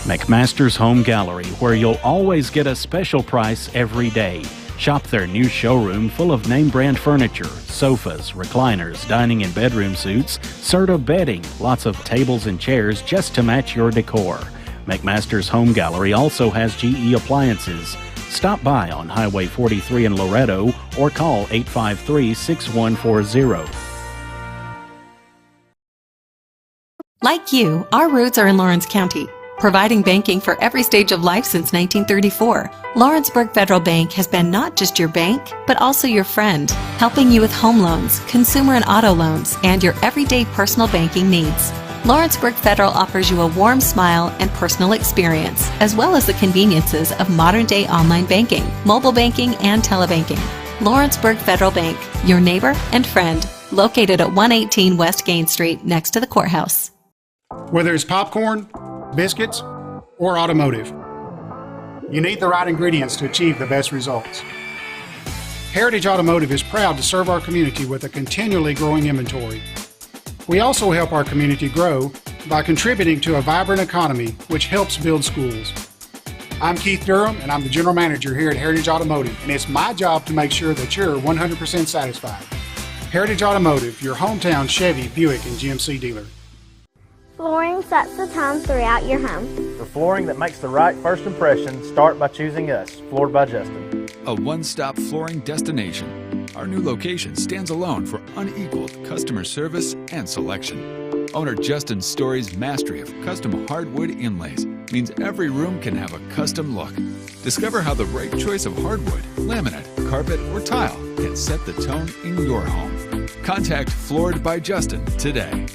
McMaster's Home Gallery, where you'll always get a special price every day. Shop their new showroom full of name-brand furniture, sofas, recliners, dining and bedroom suites, Serta bedding, lots of tables and chairs just to match your decor. McMaster's Home Gallery also has GE appliances. Stop by on Highway 43 in Loretto or call 853-6140. Like you, our roots are in Lawrence County, providing banking for every stage of life since 1934. Lawrenceburg Federal Bank has been not just your bank, but also your friend, helping you with home loans, consumer and auto loans, and your everyday personal banking needs. Lawrenceburg Federal offers you a warm smile and personal experience, as well as the conveniences of modern-day online banking, mobile banking, and telebanking. Lawrenceburg Federal Bank, your neighbor and friend, located at 118 West Gain Street, next to the courthouse. Whether it's popcorn, biscuits, or automotive, you need the right ingredients to achieve the best results. Heritage Automotive is proud to serve our community with a continually growing inventory. We also help our community grow by contributing to a vibrant economy, which helps build schools. I'm Keith Durham, and I'm the General Manager here at Heritage Automotive, and it's my job to make sure that you're 100% satisfied. Heritage Automotive, your hometown Chevy, Buick, and GMC dealer. Flooring sets the tone throughout your home. For flooring that makes the right first impression, start by choosing us, Floored by Justin. A one-stop flooring destination. Our new location stands alone for unequaled customer service and selection. Owner Justin Story's mastery of custom hardwood inlays means every room can have a custom look. Discover how the right choice of hardwood, laminate, carpet, or tile can set the tone in your home. Contact Floored by Justin today.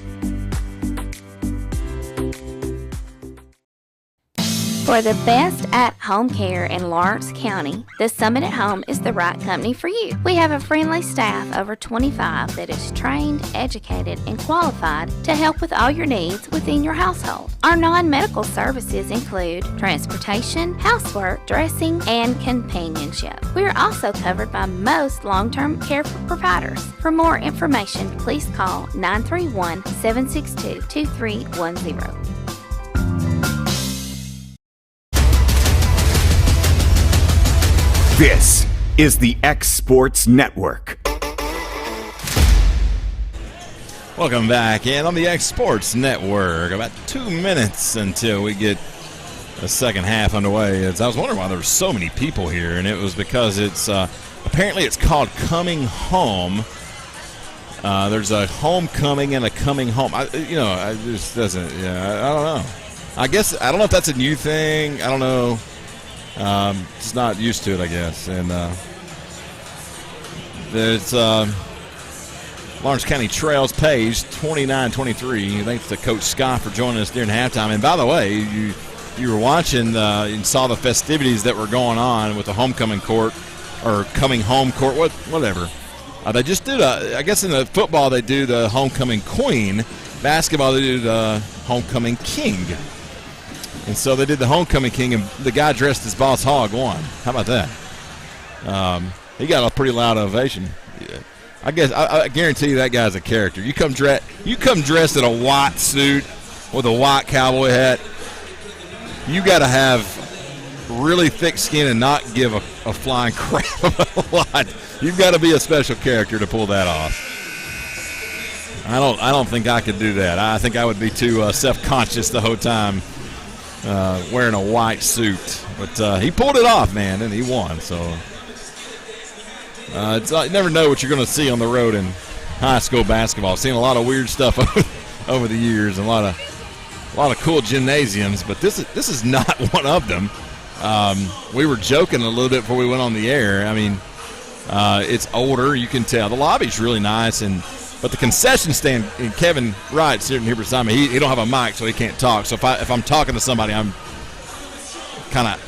For the best at-home care in Lawrence County, the Summit at Home is the right company for you. We have a friendly staff over 25 that is trained, educated, and qualified to help with all your needs within your household. Our non-medical services include transportation, housework, dressing, and companionship. We are also covered by most long-term care providers. For more information, please call 931-762-2310. This is the X Sports Network. Welcome back, and on the X Sports Network, about 2 minutes until we get the second half underway. As I was wondering why there were so many people here, and it was because it's apparently it's called Coming Home. There's a homecoming and a coming home. It just doesn't. Yeah, I don't know. I guess I don't know if that's a new thing. I don't know. Just not used to it, I guess. And there's Lawrence County Trails page 29-23. Thanks to Coach Scott for joining us during halftime. And by the way, you were watching and saw the festivities that were going on with the homecoming court or coming home court, whatever. They just did I guess in the football they do the homecoming queen. Basketball they do the homecoming king. And so they did the homecoming king, and the guy dressed as Boss Hogg won. How about that? He got a pretty loud ovation. Yeah. I guess I guarantee you that guy's a character. You come dressed in a white suit with a white cowboy hat. You got to have really thick skin and not give a flying crap about a lot. You've got to be a special character to pull that off. I don't think I could do that. I think I would be too self-conscious the whole time. Wearing a white suit, but he pulled it off, man, and he won. So you never know what you're going to see on the road in high school basketball. I've seen a lot of weird stuff over the years, and a lot of cool gymnasiums, but this is not one of them. We were joking a little bit before we went on the air. I mean, it's older, you can tell. The lobby's really nice, but the concession stand, and Kevin Wright sitting here beside me, he don't have a mic, so he can't talk. So if I'm talking to somebody, I'm kind of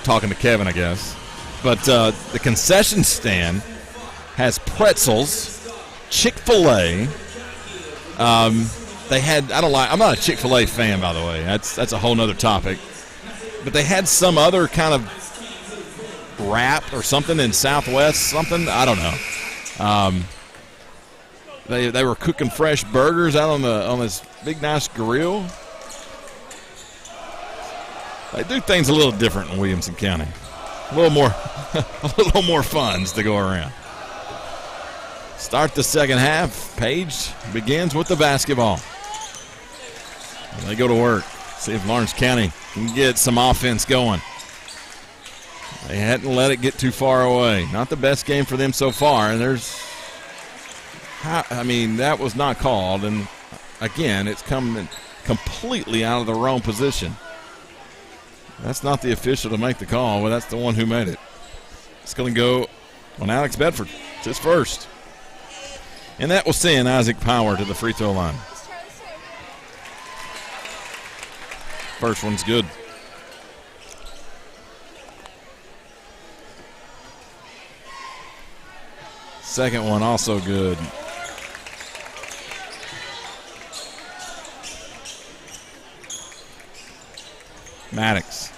talking to Kevin, I guess. But the concession stand has pretzels, Chick-fil-A. They had I'm not a Chick-fil-A fan, by the way. That's a whole nother topic. But they had some other kind of wrap or something in Southwest, something I don't know. They were cooking fresh burgers out on this big nice grill. They do things a little different in Williamson County. A little more funds to go around. Start the second half. Page begins with the basketball. They go to work. See if Lawrence County can get some offense going. They hadn't let it get too far away. Not the best game for them so far. And that was not called. And again, it's coming completely out of the wrong position. That's not the official to make the call, but that's the one who made it. It's going to go on Alex Bedford. It's his first. And that will send Isaac Power to the free throw line. First one's good. Second one also good. Maddox.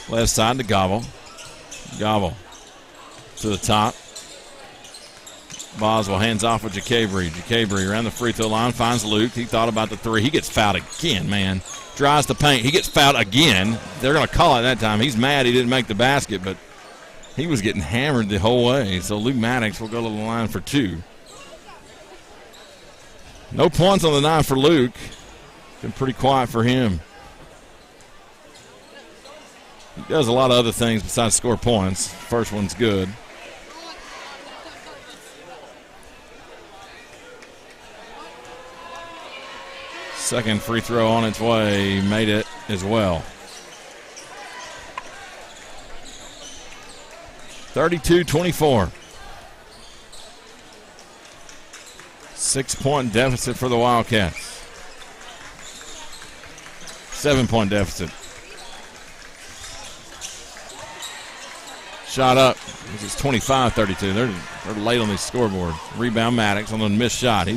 Left side to Gobble. Gobble to the top. Boswell hands off with Jacabry. Jacabry around the free throw line, finds Luke. He thought about the three. He gets fouled again, man. Drives the paint. He gets fouled again. They're going to call it that time. He's mad he didn't make the basket, but he was getting hammered the whole way. So Luke Maddox will go to the line for two. No points on the night for Luke. Been pretty quiet for him. He does a lot of other things besides score points. First one's good. Second free throw on its way, made it as well. 32-24. 6-point deficit for the Wildcats. 7-point deficit. Shot up. This is 25-32. They're late on the scoreboard. Rebound Maddox on the missed shot.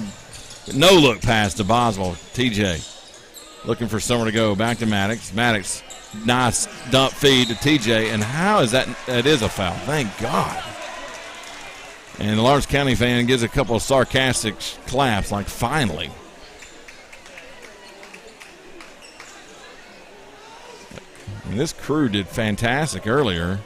No look pass to Boswell. TJ looking for somewhere to go. Back to Maddox. Maddox, nice dump feed to TJ. And how is that? That is a foul. Thank God. And the Lawrence County fan gives a couple of sarcastic claps, like finally. And this crew did fantastic earlier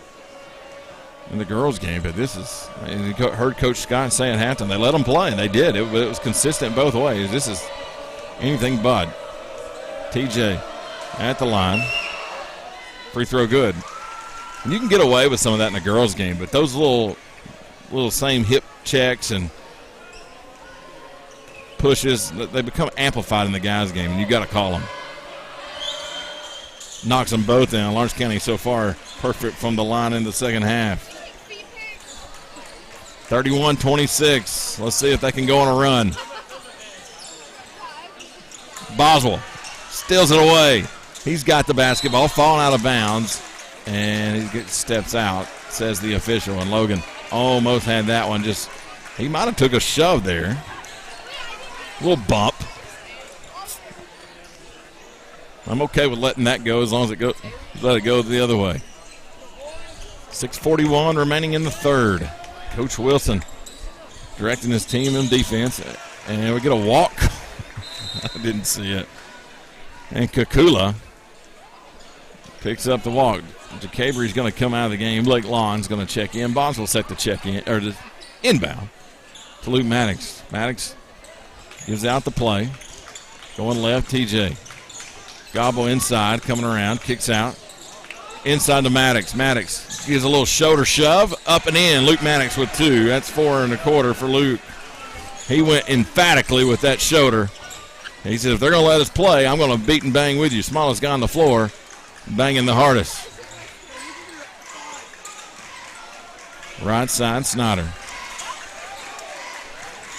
in the girls' game, but this is, and you heard Coach Scott say at halftime, they let them play, and they did. It was consistent both ways. This is anything but. TJ at the line. Free throw good. And you can get away with some of that in the girls' game, but those little same hip checks and pushes, they become amplified in the guys' game, and you got to call them. Knocks them both down. Lawrence County so far perfect from the line in the second half. 31-26. Let's see if they can go on a run. Boswell steals it away. He's got the basketball, falling out of bounds, and he steps out, says the official. And Logan almost had that one. He might have took a shove there. A little bump. I'm okay with letting that go as long as let it go the other way. 6:41 remaining in the third. Coach Wilson directing his team in defense. And we get a walk. I didn't see it. And Kakula picks up the walk. Jacabry's going to come out of the game. Blake Long's going to check in. Boswell set the check in, or the inbound to Luke Maddox. Maddox gives out the play. Going left, TJ. Gobble inside, coming around, kicks out. Inside to Maddox. Maddox gives a little shoulder shove, up and in. Luke Maddox with two. That's 4 1/4 for Luke. He went emphatically with that shoulder. He said, if they're going to let us play, I'm going to beat and bang with you. Smallest guy on the floor, banging the hardest. Right side, Snyder.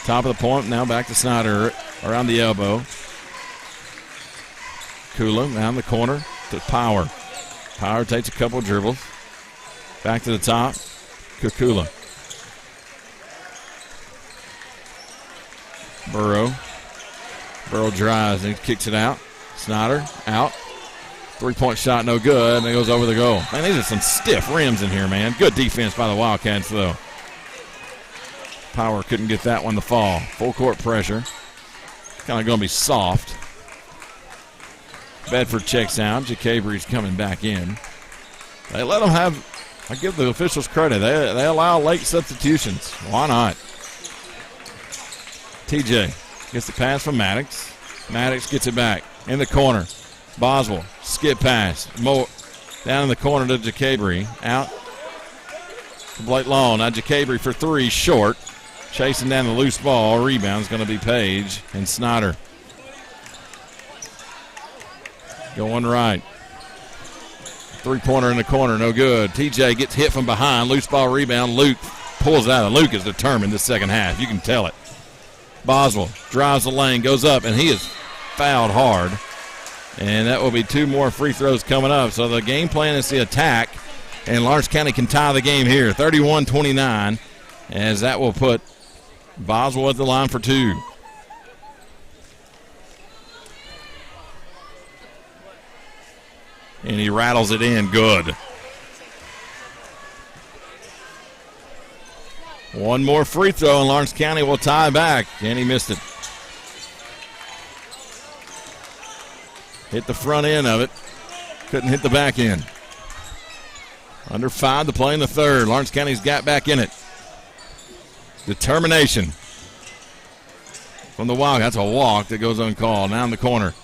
Top of the point, now back to Snyder around the elbow. Kula down the corner to Power. Power takes a couple of dribbles. Back to the top. Kukula. Burrow drives and he kicks it out. Snyder out. 3-point shot, no good, and it goes over the goal. Man, these are some stiff rims in here, man. Good defense by the Wildcats, though. Power couldn't get that one to fall. Full court pressure. Kind of going to be soft. Bedford checks out. Jacabry's coming back in. They let them have, I give the officials credit, they allow late substitutions. Why not? TJ gets the pass from Maddox. Maddox gets it back in the corner. Boswell, skip pass. Down in the corner to Jacabry. Out to Blake Long. Now Jacabry for three, short. Chasing down the loose ball. Rebound's going to be Page and Snyder. Going right. Three-pointer in the corner, no good. TJ gets hit from behind. Loose ball rebound. Luke pulls out. And Luke is determined this second half. You can tell it. Boswell drives the lane, goes up, and he is fouled hard. And that will be two more free throws coming up. So the game plan is the attack, and Lawrence County can tie the game here, 31-29, as that will put Boswell at the line for two. And he rattles it in good. One more free throw, and Lawrence County will tie back, and he missed it. Hit the front end of it. Couldn't hit the back end. Under 5 to play in the third. Lawrence County's got back in it. Determination from the Wild. That's a walk that goes uncalled. Now in the corner.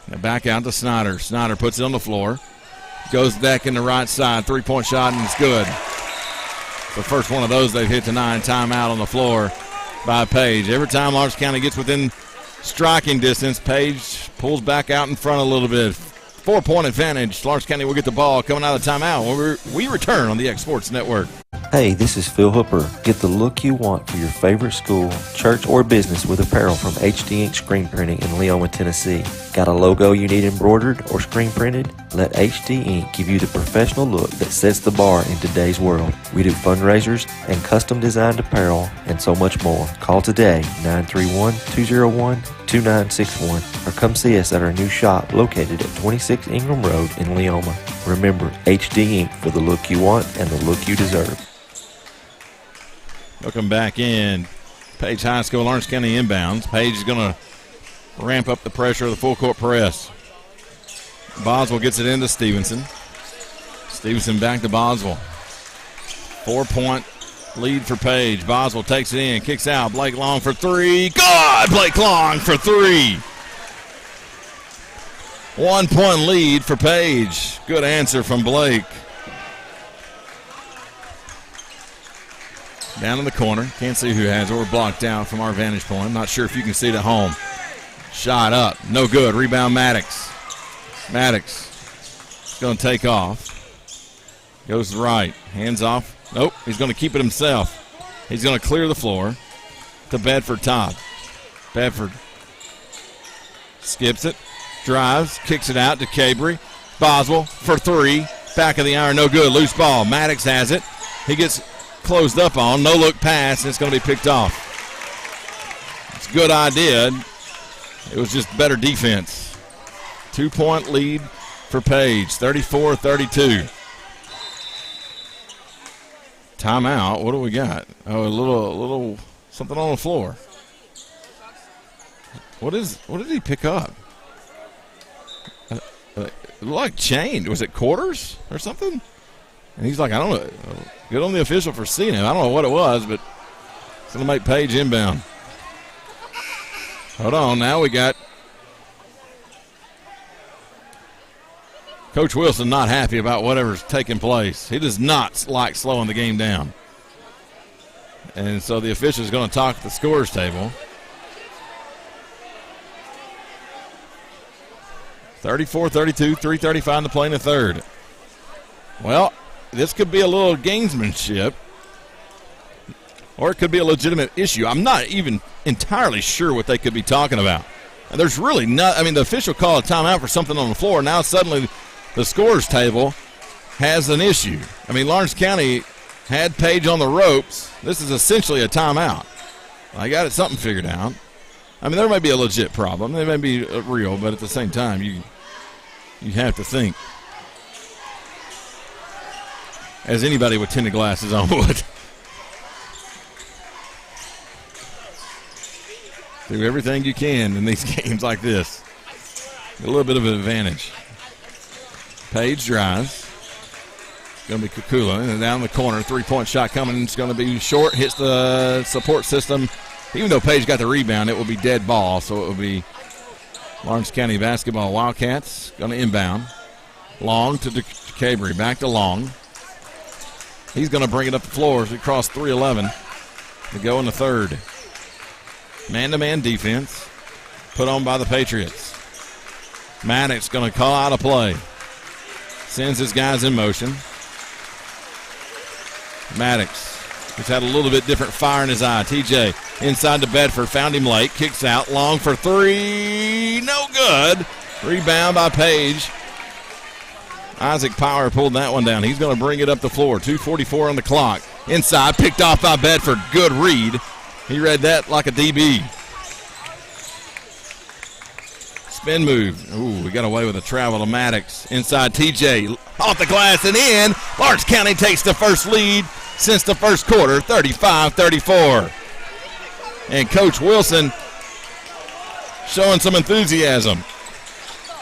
Now back out to Snyder. Snyder puts it on the floor. Goes back in the right side. Three-point shot, and it's good. The first one of those they've hit tonight. Timeout on the floor by Page. Every time Lawrence County gets within striking distance, Page pulls back out in front a little bit. 4-point advantage. Lawrence County will get the ball coming out of the timeout when we return on the X Sports Network. Hey, this is Phil Hooper. Get the look you want for your favorite school, church, or business with apparel from HD Ink Screen Printing in Leoma, Tennessee. Got a logo you need embroidered or screen printed? Let HD Ink give you the professional look that sets the bar in today's world. We do fundraisers and custom designed apparel and so much more. Call today, 931-201-2961, or come see us at our new shop located at 26 Ingram Road in Leoma. Remember, HD Ink for the look you want and the look you deserve. Welcome back in. Page High School, Lawrence County inbounds. Page is going to ramp up the pressure of the full court press. Boswell gets it into Stevenson. Stevenson back to Boswell. 4-point lead for Page. Boswell takes it in, kicks out. Blake Long for three. God, Blake Long for three. 1-point lead for Page. Good answer from Blake. Down in the corner. Can't see who has it. We're blocked out from our vantage point. I'm not sure if you can see it at home. Shot up. No good. Rebound Maddox. Maddox is going to take off. Goes right. Hands off. Nope. He's going to keep it himself. He's going to clear the floor to Bedford top. Bedford skips it. Drives. Kicks it out to Jacabry. Boswell for three. Back of the iron. No good. Loose ball. Maddox has it. He gets closed up on. No look pass. And it's going to be picked off. It's a good idea. It was just better defense. 2-point lead for Page. 34-32. Timeout. What do we got? Oh, a little something on the floor. What did he pick up? It looked like chain. Was it quarters or something? And he's like, I don't know. Good on the official for seeing him. I don't know what it was, but it's going to make Page inbound. Hold on. Now we got Coach Wilson not happy about whatever's taking place. He does not like slowing the game down. And so the official is going to talk at the scorer's table. 34-32, 3:35 to play in the third. Well, this could be a little gamesmanship, or it could be a legitimate issue. I'm not even entirely sure what they could be talking about. And there's really not. I mean, the official called a timeout for something on the floor. Now suddenly the scorer's table has an issue. I mean, Lawrence County had Page on the ropes. This is essentially a timeout. I got something figured out. I mean, there may be a legit problem. They may be real, but at the same time, you have to think. As anybody with tinted glasses on would. Do everything you can in these games like this. A little bit of an advantage. Page drives. Going to be Kukula. And down the corner, three-point shot coming. It's going to be short. Hits the support system. Even though Page got the rebound, it will be dead ball. So it will be Lawrence County basketball. Wildcats going to inbound. Long to DeCabry. Back to Long. He's going to bring it up the floor as we cross 3:11 to go in the third. Man-to-man defense put on by the Patriots. Maddox going to call out a play. Sends his guys in motion. Maddox, who's had a little bit different fire in his eye. TJ inside to Bedford, found him late, kicks out, Long for three, no good. Rebound by Page. Isaac Power pulled that one down. He's going to bring it up the floor. 2:44 on the clock. Inside, picked off by Bedford. Good read. He read that like a DB. Spin move. Ooh, we got away with a travel to Maddox. Inside TJ. Off the glass and in. Lawrence County takes the first lead since the first quarter, 35-34. And Coach Wilson showing some enthusiasm.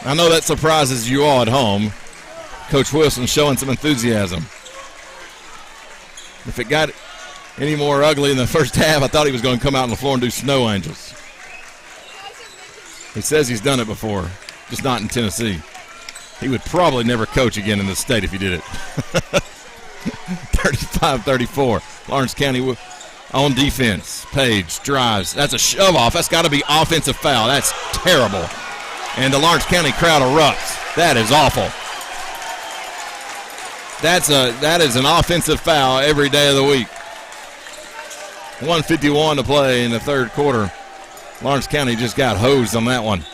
I know that surprises you all at home. Coach Wilson showing some enthusiasm. If it got any more ugly in the first half, I thought he was going to come out on the floor and do snow angels. He says he's done it before, just not in Tennessee. He would probably never coach again in this state if he did it. 35-34. Lawrence County on defense. Page drives. That's a shove off. That's got to be offensive foul. That's terrible. And the Lawrence County crowd erupts. That is awful. That is an offensive foul every day of the week. 1:51 to play in the third quarter. Lawrence County just got hosed on that one.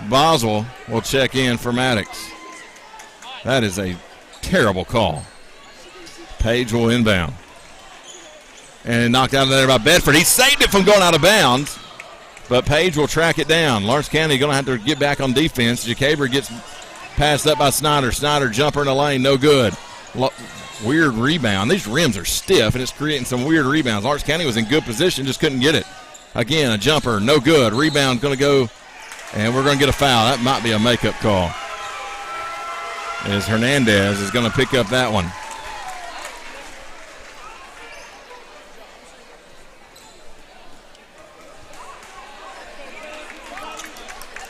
Boswell will check in for Maddox. That is a terrible call. Page will inbound. And knocked out of there by Bedford. He saved it from going out of bounds, but Page will track it down. Lawrence County going to have to get back on defense. DeCabry gets passed up by Snyder. Snyder jumper in the lane, no good. Weird rebound. These rims are stiff, and it's creating some weird rebounds. Lawrence County was in good position, just couldn't get it. Again, a jumper, no good. Rebound going to go, and we're going to get a foul. That might be a makeup call, as Hernandez is going to pick up that one.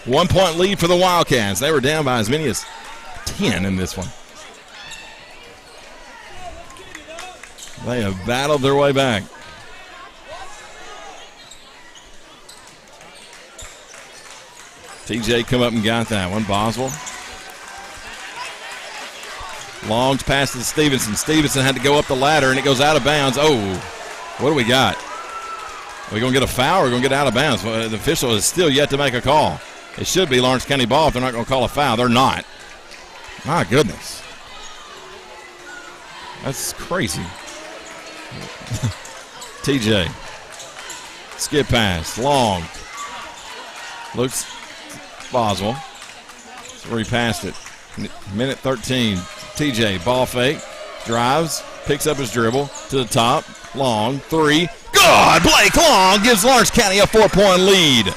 One-point lead for the Wildcats. They were down by as many as 10 in this one. They have battled their way back. TJ come up and got that one. Boswell. Longs pass to Stevenson. Stevenson had to go up the ladder, and it goes out of bounds. Oh, what do we got? Are we going to get a foul or are we going to get out of bounds? Well, the official is still yet to make a call. It should be Lawrence County ball if they're not going to call a foul. They're not. My goodness. That's crazy. TJ. Skip pass. Long. Looks Boswell. That's where he passed it. Minute 13. TJ, ball fake. Drives. Picks up his dribble. To the top. Long. Three. Good! Blake Long gives Lawrence County a 4-point lead.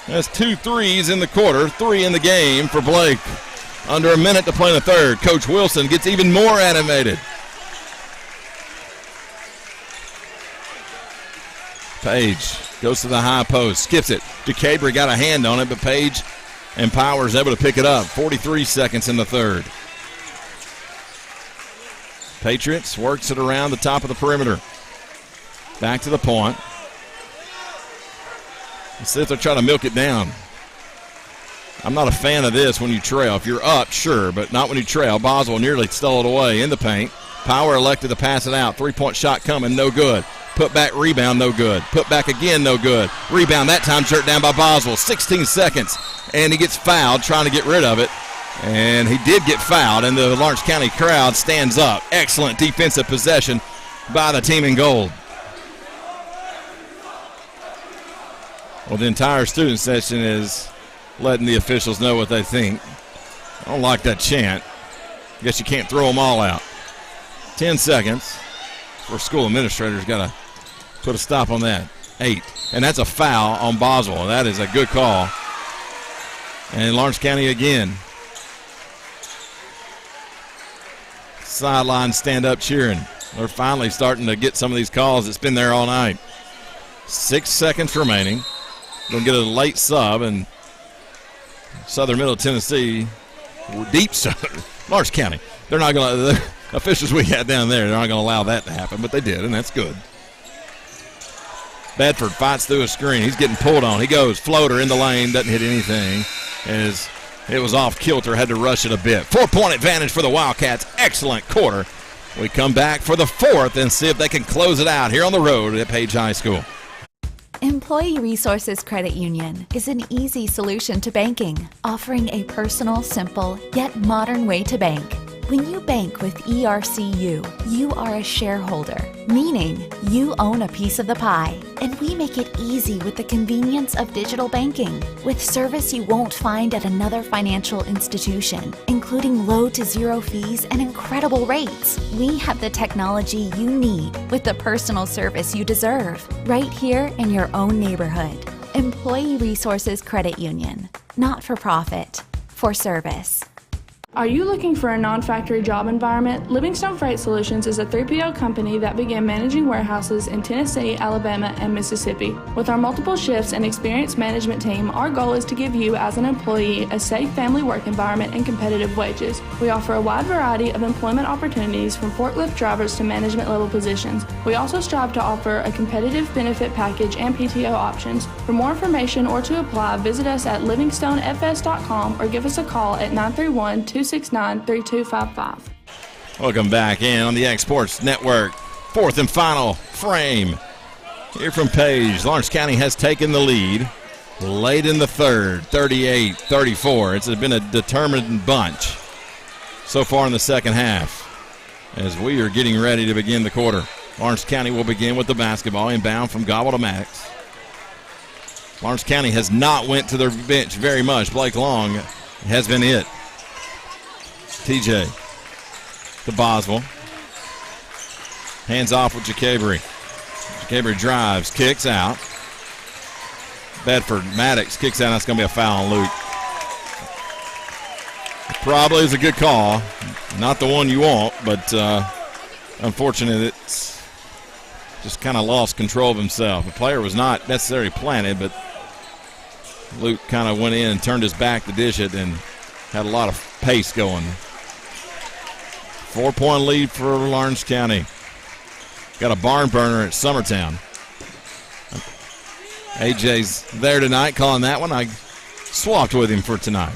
That's 2 threes in the quarter. 3 in the game for Blake. Under a minute to play in the third. Coach Wilson gets even more animated. Page goes to the high post, skips it. DeCabry got a hand on it, but Page and Powers able to pick it up. 43 seconds in the third. Patriots works it around the top of the perimeter. Back to the point. Let's see if they're trying to milk it down. I'm not a fan of this when you trail. If you're up, sure, but not when you trail. Boswell nearly stole it away in the paint. Power elected to pass it out. 3-point shot coming, no good. Put back rebound, no good. Put back again, no good. Rebound that time jerked down by Boswell. 16 seconds, and he gets fouled trying to get rid of it. And he did get fouled, and the Lawrence County crowd stands up. Excellent defensive possession by the team in gold. Well, the entire student section is letting the officials know what they think. I don't like that chant. Guess you can't throw them all out. 10 seconds. Our school administrator's got to put a stop on that. 8. And that's a foul on Boswell. That is a good call. And Lawrence County again. Sideline stand up cheering. They're finally starting to get some of these calls that's been there all night. 6 seconds remaining. Going to get a late sub, and Southern Middle Tennessee, deep Southern, Lawrence County. They're not going to, the officials we had down there, they're not going to allow that to happen, but they did, and that's good. Bedford fights through a screen. He's getting pulled on. He goes floater in the lane, doesn't hit anything. As it was off kilter, had to rush it a bit. 4-point advantage for the Wildcats. Excellent quarter. We come back for the 4th and see if they can close it out here on the road at Page High School. Employee Resources Credit Union is an easy solution to banking, offering a personal, simple, yet modern way to bank. When you bank with ERCU, you are a shareholder, meaning you own a piece of the pie. And we make it easy with the convenience of digital banking, with service you won't find at another financial institution, including low to zero fees and incredible rates. We have the technology you need with the personal service you deserve, right here in your own neighborhood. Employee Resources Credit Union, not for profit, for service. Are you looking for a non-factory job environment? Livingstone Freight Solutions is a 3PL company that began managing warehouses in Tennessee, Alabama, and Mississippi. With our multiple shifts and experienced management team, our goal is to give you, as an employee, a safe family work environment and competitive wages. We offer a wide variety of employment opportunities from forklift drivers to management level positions. We also strive to offer a competitive benefit package and PTO options. For more information or to apply, visit us at livingstonefs.com or give us a call at 931-269-3255. Welcome back in on the X Sports Network. 4th and final frame here from Page. Lawrence County has taken the lead late in the 3rd, 38-34. It's been a determined bunch so far in the second half as we are getting ready to begin the quarter. Lawrence County will begin with the basketball inbound from Gobble to Maddox. Lawrence County has not went to their bench very much. Blake Long has been it. TJ to Boswell. Hands off with Jacabry. Jacabry drives, kicks out. Bedford, Maddox kicks out. That's going to be a foul on Luke. Probably is a good call. Not the one you want, but unfortunate it's just kind of lost control of himself. The player was not necessarily planted, but Luke kind of went in and turned his back to dish it and had a lot of pace going. 4-point lead for Lawrence County. Got a barn burner at Summertown. AJ's there tonight calling that one. I swapped with him for tonight.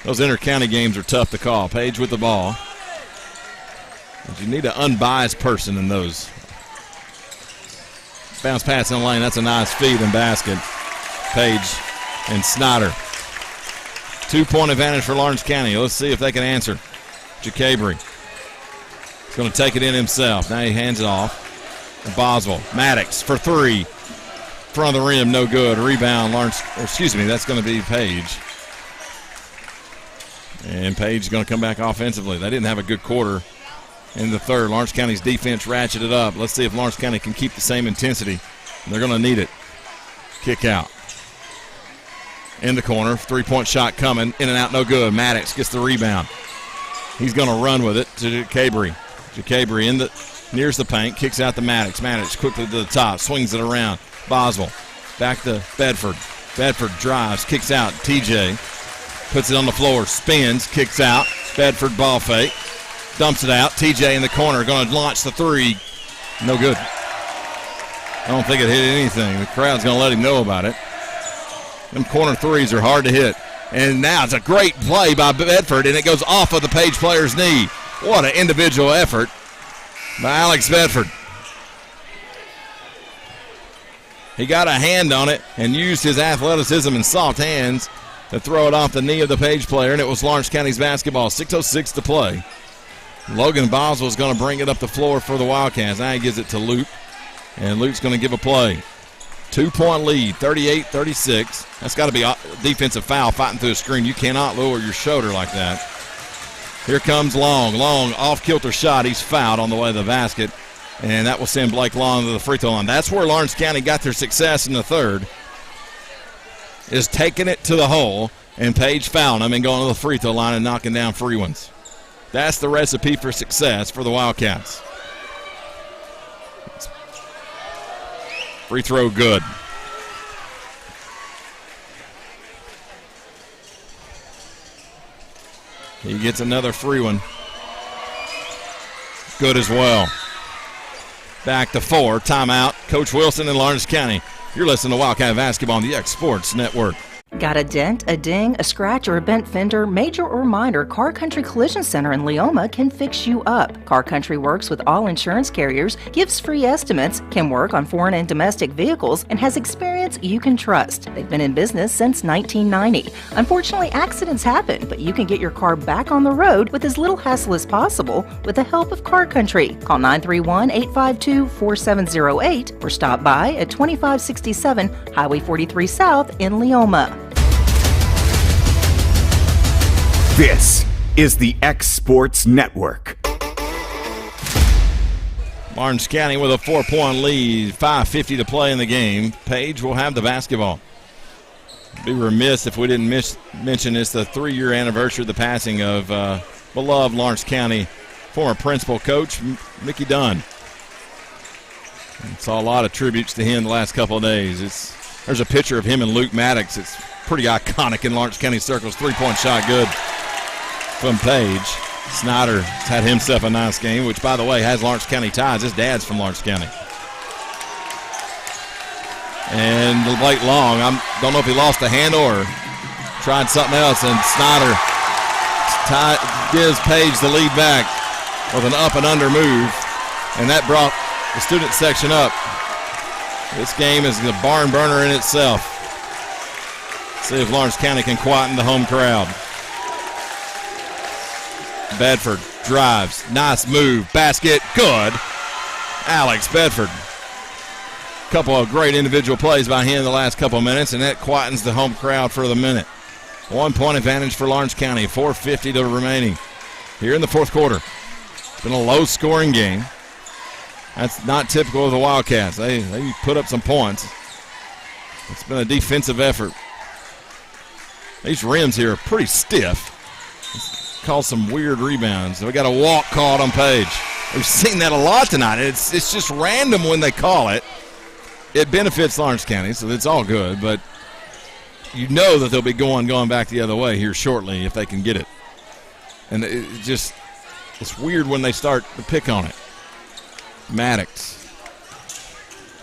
Those inter-county games are tough to call. Page with the ball. But you need an unbiased person in those. Bounce pass in the lane. That's a nice feed and basket. Page and Snyder. 2-point advantage for Lawrence County. Let's see if they can answer. Jacabry. He's going to take it in himself. Now he hands it off. And Boswell. Maddox for 3. Front of the rim, no good. Rebound, that's going to be Page. And Page is going to come back offensively. They didn't have a good quarter in the 3rd. Lawrence County's defense ratcheted up. Let's see if Lawrence County can keep the same intensity. They're going to need it. Kick out. In the corner, 3-point shot coming, in and out, no good. Maddox gets the rebound. He's going to run with it to Jacabry. Jacabry nears the paint, kicks out to Maddox. Maddox quickly to the top, swings it around. Boswell back to Bedford. Bedford drives, kicks out. TJ puts it on the floor, spins, kicks out. Bedford ball fake, dumps it out. TJ in the corner, going to launch the 3. No good. I don't think it hit anything. The crowd's going to let him know about it. Them corner 3s are hard to hit. And now it's a great play by Bedford, and it goes off of the Page player's knee. What an individual effort by Alex Bedford. He got a hand on it and used his athleticism and soft hands to throw it off the knee of the Page player, and it was Lawrence County's basketball. 6:06 to play. Logan Boswell's going to bring it up the floor for the Wildcats. Now he gives it to Luke, and Luke's going to give a play. 2-point lead, 38-36. That's got to be a defensive foul fighting through a screen. You cannot lower your shoulder like that. Here comes Long. Long off-kilter shot. He's fouled on the way to the basket, and that will send Blake Long to the free throw line. That's where Lawrence County got their success in the third, is taking it to the hole and Page fouling him and going to the free throw line and knocking down free ones. That's the recipe for success for the Wildcats. Free throw good. He gets another free one. Good as well. Back to 4. Timeout. Coach Wilson in Lawrence County. You're listening to Wildcat Basketball on the X Sports Network. Got a dent, a ding, a scratch, or a bent fender? Major or minor, Car Country Collision Center in Leoma can fix you up. Car Country works with all insurance carriers, gives free estimates, can work on foreign and domestic vehicles, and has experience you can trust. They've been in business since 1990. Unfortunately, accidents happen, but you can get your car back on the road with as little hassle as possible with the help of Car Country. Call 931-852-4708 or stop by at 2567 Highway 43 South in Leoma. This is the X Sports Network. Lawrence County with a 4-point lead, 5:50 to play in the game. Page will have the basketball. Be remiss if we didn't mention it's the 3-year anniversary of the passing of beloved Lawrence County former principal coach Mickey Dunn. Saw a lot of tributes to him the last couple of days. There's a picture of him and Luke Maddox. It's pretty iconic in Lawrence County circles. 3-point shot good from Page. Snyder has had himself a nice game, which, by the way, has Lawrence County ties. His dad's from Lawrence County. And Blake Long, I don't know if he lost a hand or tried something else, and Snyder gives Page the lead back with an up and under move, and that brought the student section up. This game is a barn burner in itself. See if Lawrence County can quieten the home crowd. Bedford drives. Nice move. Basket. Good. Alex Bedford. Couple of great individual plays by him in the last couple of minutes, and that quietens the home crowd for the minute. 1-point advantage for Lawrence County. 4:50 to remaining here in the fourth quarter. It's been a low-scoring game. That's not typical of the Wildcats. They put up some points. It's been a defensive effort. These rims here are pretty stiff. Caused some weird rebounds. We got a walk called on Page. We've seen that a lot tonight. It's just random when they call it. It benefits Lawrence County, so it's all good. But you know that they'll be going back the other way here shortly if they can get it. And it's weird when they start to pick on it. Maddox.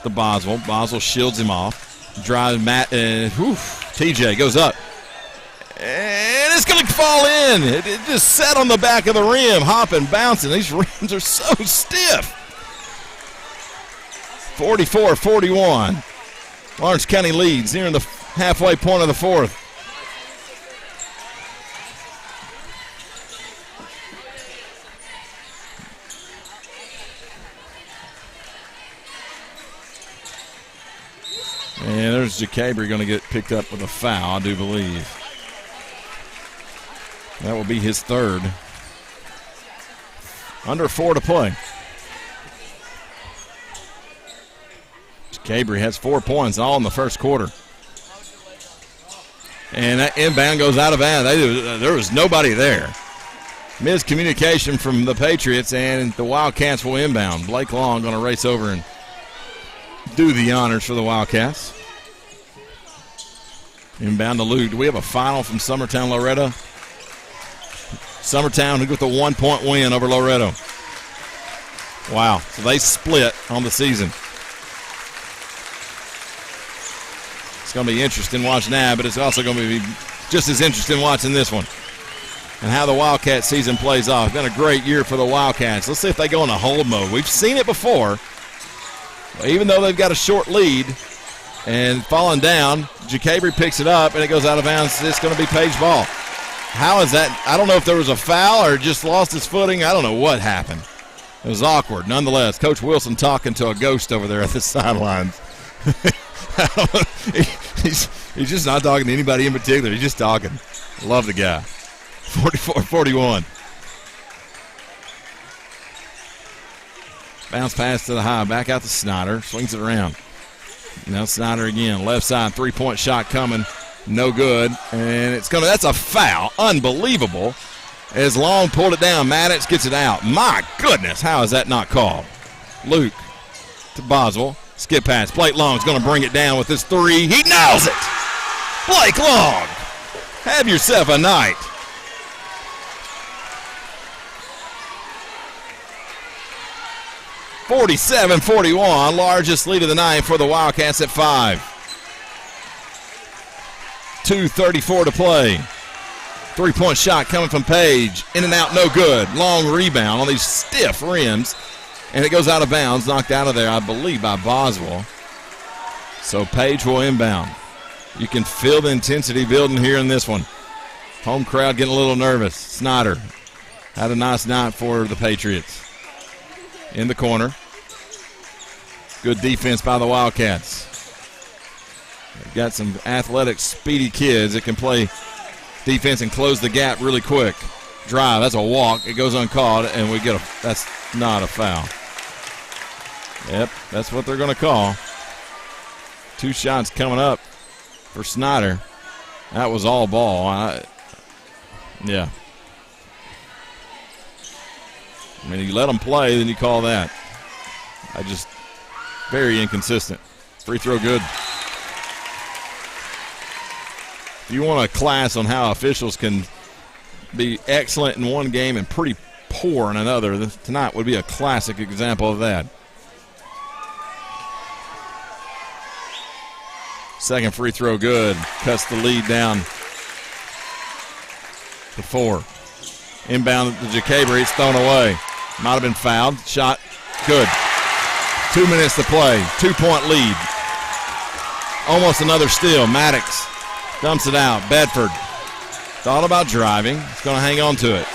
The Boswell. Boswell shields him off. Drives TJ goes up. And it's going to fall in. It just sat on the back of the rim, hopping, bouncing. These rims are so stiff. 44-41. Lawrence County leads near the halfway point of the fourth. And there's Jacabry going to get picked up with a foul, I do believe. That will be his third. Under 4 to play. Jacabry has 4 points all in the first quarter. And that inbound goes out of bounds. There was nobody there. Miscommunication from the Patriots, and the Wildcats will inbound. Blake Long going to race over and do the honors for the Wildcats. Inbound to Luke. Do we have a final from Summertown Loretto? Summertown who got the 1-point win over Loretto. Wow. So they split on the season. It's going to be interesting watching that, but it's also going to be just as interesting watching this one and how the Wildcat season plays off. It's been a great year for the Wildcats. Let's see if they go into hold mode. We've seen it before. Even though they've got a short lead and falling down, Jacabry picks it up and it goes out of bounds. It's going to be Page ball. How is that? I don't know if there was a foul or just lost his footing. I don't know what happened. It was awkward. Nonetheless, Coach Wilson talking to a ghost over there at the sidelines. He's just not talking to anybody in particular. He's just talking. Love the guy. 44-41. Bounce pass to the high. Back out to Snyder. Swings it around. Now Snyder again. Left side. 3-point shot coming. No good. And that's a foul. Unbelievable. As Long pulled it down. Maddox gets it out. My goodness. How is that not called? Luke to Boswell. Skip pass. Blake Long's going to bring it down with his three. He nails it. Blake Long. Have yourself a night. (47-41), largest lead of the night for the Wildcats at 5. 2:34 to play. 3-point shot coming from Page. In and out, no good. Long rebound on these stiff rims. And it goes out of bounds, knocked out of there, I believe, by Boswell. So Page will inbound. You can feel the intensity building here in this one. Home crowd getting a little nervous. Snyder had a nice night for the Patriots. In the corner. Good defense by the Wildcats. They've got some athletic, speedy kids that can play defense and close the gap really quick. Drive, that's a walk. It goes uncalled, and we get that's not a foul. Yep, that's what they're going to call. 2 shots coming up for Snyder. That was all ball. Yeah. I mean, you let them play, then you call that. Very inconsistent. Free throw good. If you want a class on how officials can be excellent in one game and pretty poor in another, tonight would be a classic example of that. Second free throw good. Cuts the lead down to 4. Inbound to JaCabre. It's thrown away. Might have been fouled. Shot good. 2 minutes to play. 2-point lead. Almost another steal. Maddox dumps it out. Bedford thought about driving. He's going to hang on to it.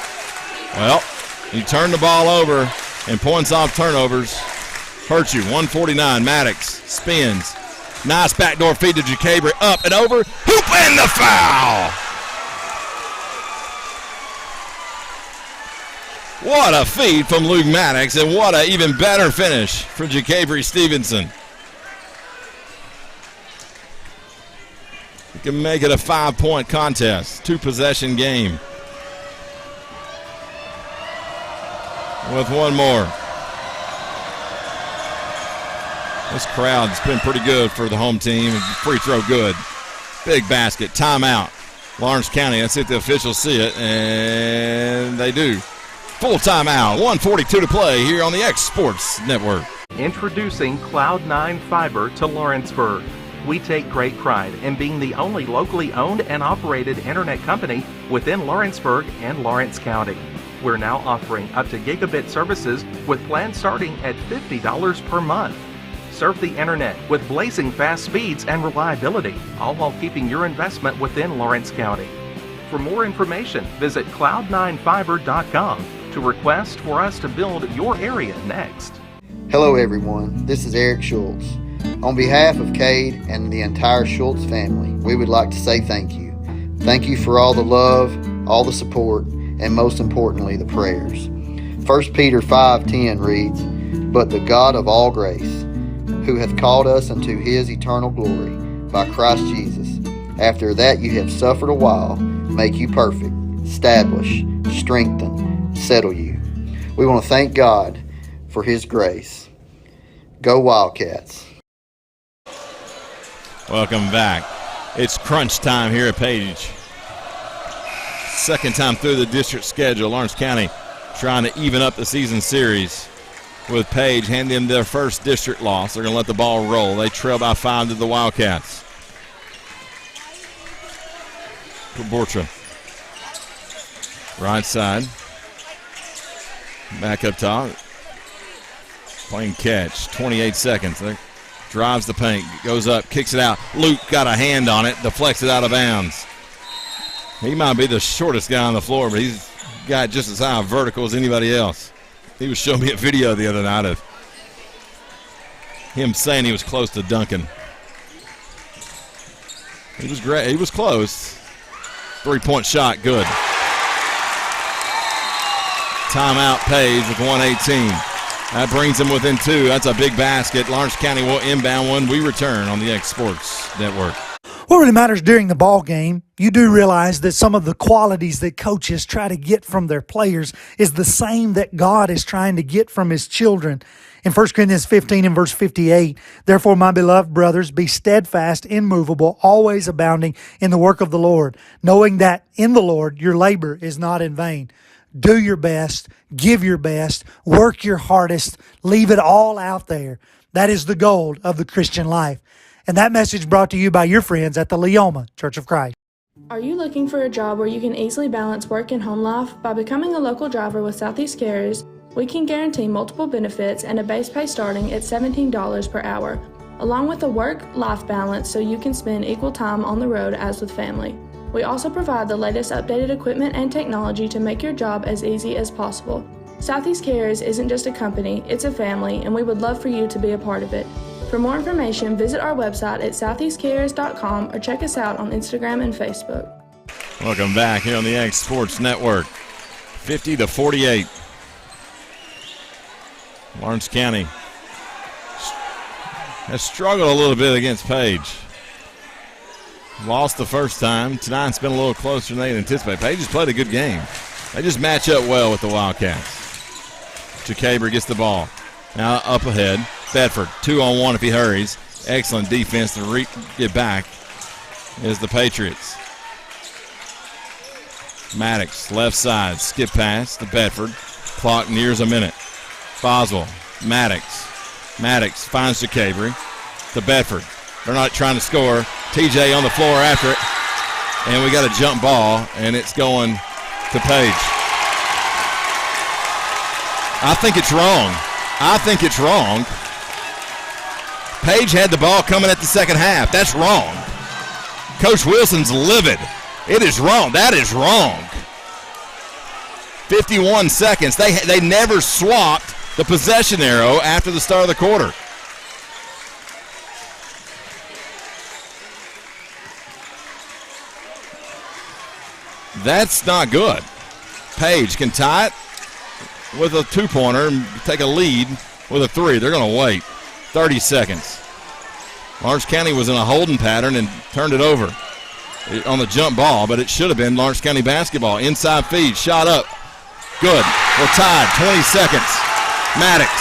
Well, you turn the ball over and points off turnovers. Hurt you. 149. Maddox spins. Nice backdoor feed to JaCabre. Up and over. Hoop and the foul. What a feed from Luke Maddox, and what an even better finish for JaCabre Stevenson. You can make it a 5-point contest, 2-possession game. With one more. This crowd's been pretty good for the home team. Free throw good. Big basket. Timeout. Lawrence County. Let's see if the officials see it, and they do. Full timeout. 1:42 to play here on the X Sports Network. Introducing Cloud9 Fiber to Lawrenceburg. We take great pride in being the only locally owned and operated internet company within Lawrenceburg and Lawrence County. We're now offering up to gigabit services with plans starting at $50 per month. Surf the internet with blazing fast speeds and reliability, all while keeping your investment within Lawrence County. For more information, visit cloud9fiber.com to request for us to build your area next. Hello everyone, this is Eric Schultz. On behalf of Cade and the entire Schultz family, we would like to say thank you. Thank you for all the love, all the support, and most importantly, the prayers. 1 Peter 5:10 reads, "But the God of all grace, who hath called us unto his eternal glory by Christ Jesus, after that you have suffered a while, make you perfect, establish, strengthen, settle you." We want to thank God for his grace. Go Wildcats. Welcome back. It's crunch time here at Page. Second time through the district schedule. Lawrence County trying to even up the season series with Page handing them their first district loss. They're going to let the ball roll. They trail by 5 to the Wildcats. Bortra. Right side. Back up top. Playing catch. 28 seconds. There. Drives the paint. Goes up. Kicks it out. Luke got a hand on it. Deflects it out of bounds. He might be the shortest guy on the floor, but he's got just as high a vertical as anybody else. He was showing me a video the other night of him saying he was close to dunking. He was great. He was close. 3-point shot, good. Timeout Page with 1:18. That brings them within 2. That's a big basket. Lawrence County will inbound one. We return on the X Sports Network. What really matters during the ball game, you do realize that some of the qualities that coaches try to get from their players is the same that God is trying to get from his children. In 1 Corinthians 15 and verse 58, therefore, my beloved brothers, be steadfast, immovable, always abounding in the work of the Lord, knowing that in the Lord your labor is not in vain. Do your best, give your best, work your hardest, leave it all out there. That is the goal of the Christian life. And that message brought to you by your friends at the Leoma Church of Christ. Are you looking for a job where you can easily balance work and home life? By becoming a local driver with Southeast Carriers, we can guarantee multiple benefits and a base pay starting at $17 per hour, along with a work-life balance so you can spend equal time on the road as with family. We also provide the latest updated equipment and technology to make your job as easy as possible. Southeast Carriers isn't just a company, it's a family, and we would love for you to be a part of it. For more information, visit our website at southeastcarriers.com or check us out on Instagram and Facebook. Welcome back here on the X Sports Network. 50-48. Lawrence County has struggled a little bit against Page. Lost the first time. Tonight's been a little closer than they anticipated. Page has played a good game. They just match up well with the Wildcats. Jacaber gets the ball. Now up ahead. Bedford, 2-on-1 if he hurries. Excellent defense to get back is the Patriots. Maddox, left side, skip pass to Bedford. Clock nears a minute. Boswell, Maddox. Maddox finds Jacaber to Bedford. They're not trying to score. TJ on the floor after it. And we got a jump ball, and it's going to Page. I think it's wrong. Page had the ball coming at the second half. That's wrong. Coach Wilson's livid. It is wrong. That is wrong. 51 seconds. They never swapped the possession arrow after the start of the quarter. That's not good. Page can tie it with a two-pointer and take a lead with a three. They're going to wait. 30 seconds. Lawrence County was in a holding pattern and turned it over on the jump ball, but it should have been Lawrence County basketball. Inside feed, shot up. Good. We're tied. 20 seconds. Maddox,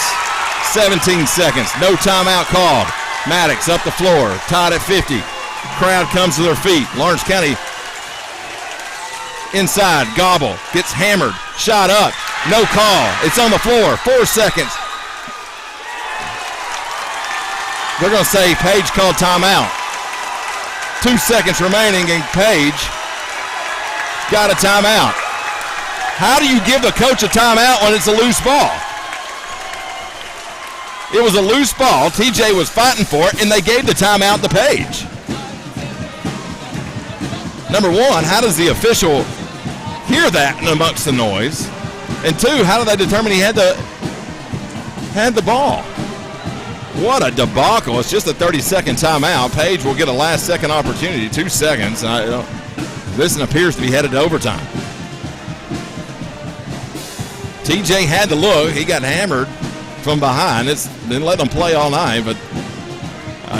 17 seconds. No timeout called. Maddox up the floor, tied at 50. Crowd comes to their feet. Lawrence County inside. Gobble gets hammered. Shot up. No call. It's on the floor. 4 seconds. They're going to say Page called timeout. 2 seconds remaining, and Page got a timeout. How do you give the coach a timeout when it's a loose ball? It was a loose ball. TJ was fighting for it, and they gave the timeout to Page. Number one, how does the official hear that amongst the noise? And two, how do they determine he had the ball? What a debacle. It's just a 30-second timeout. Page will get a last-second opportunity, 2 seconds. This appears to be headed to overtime. TJ had to look. He got hammered from behind. It's didn't let them play all night, but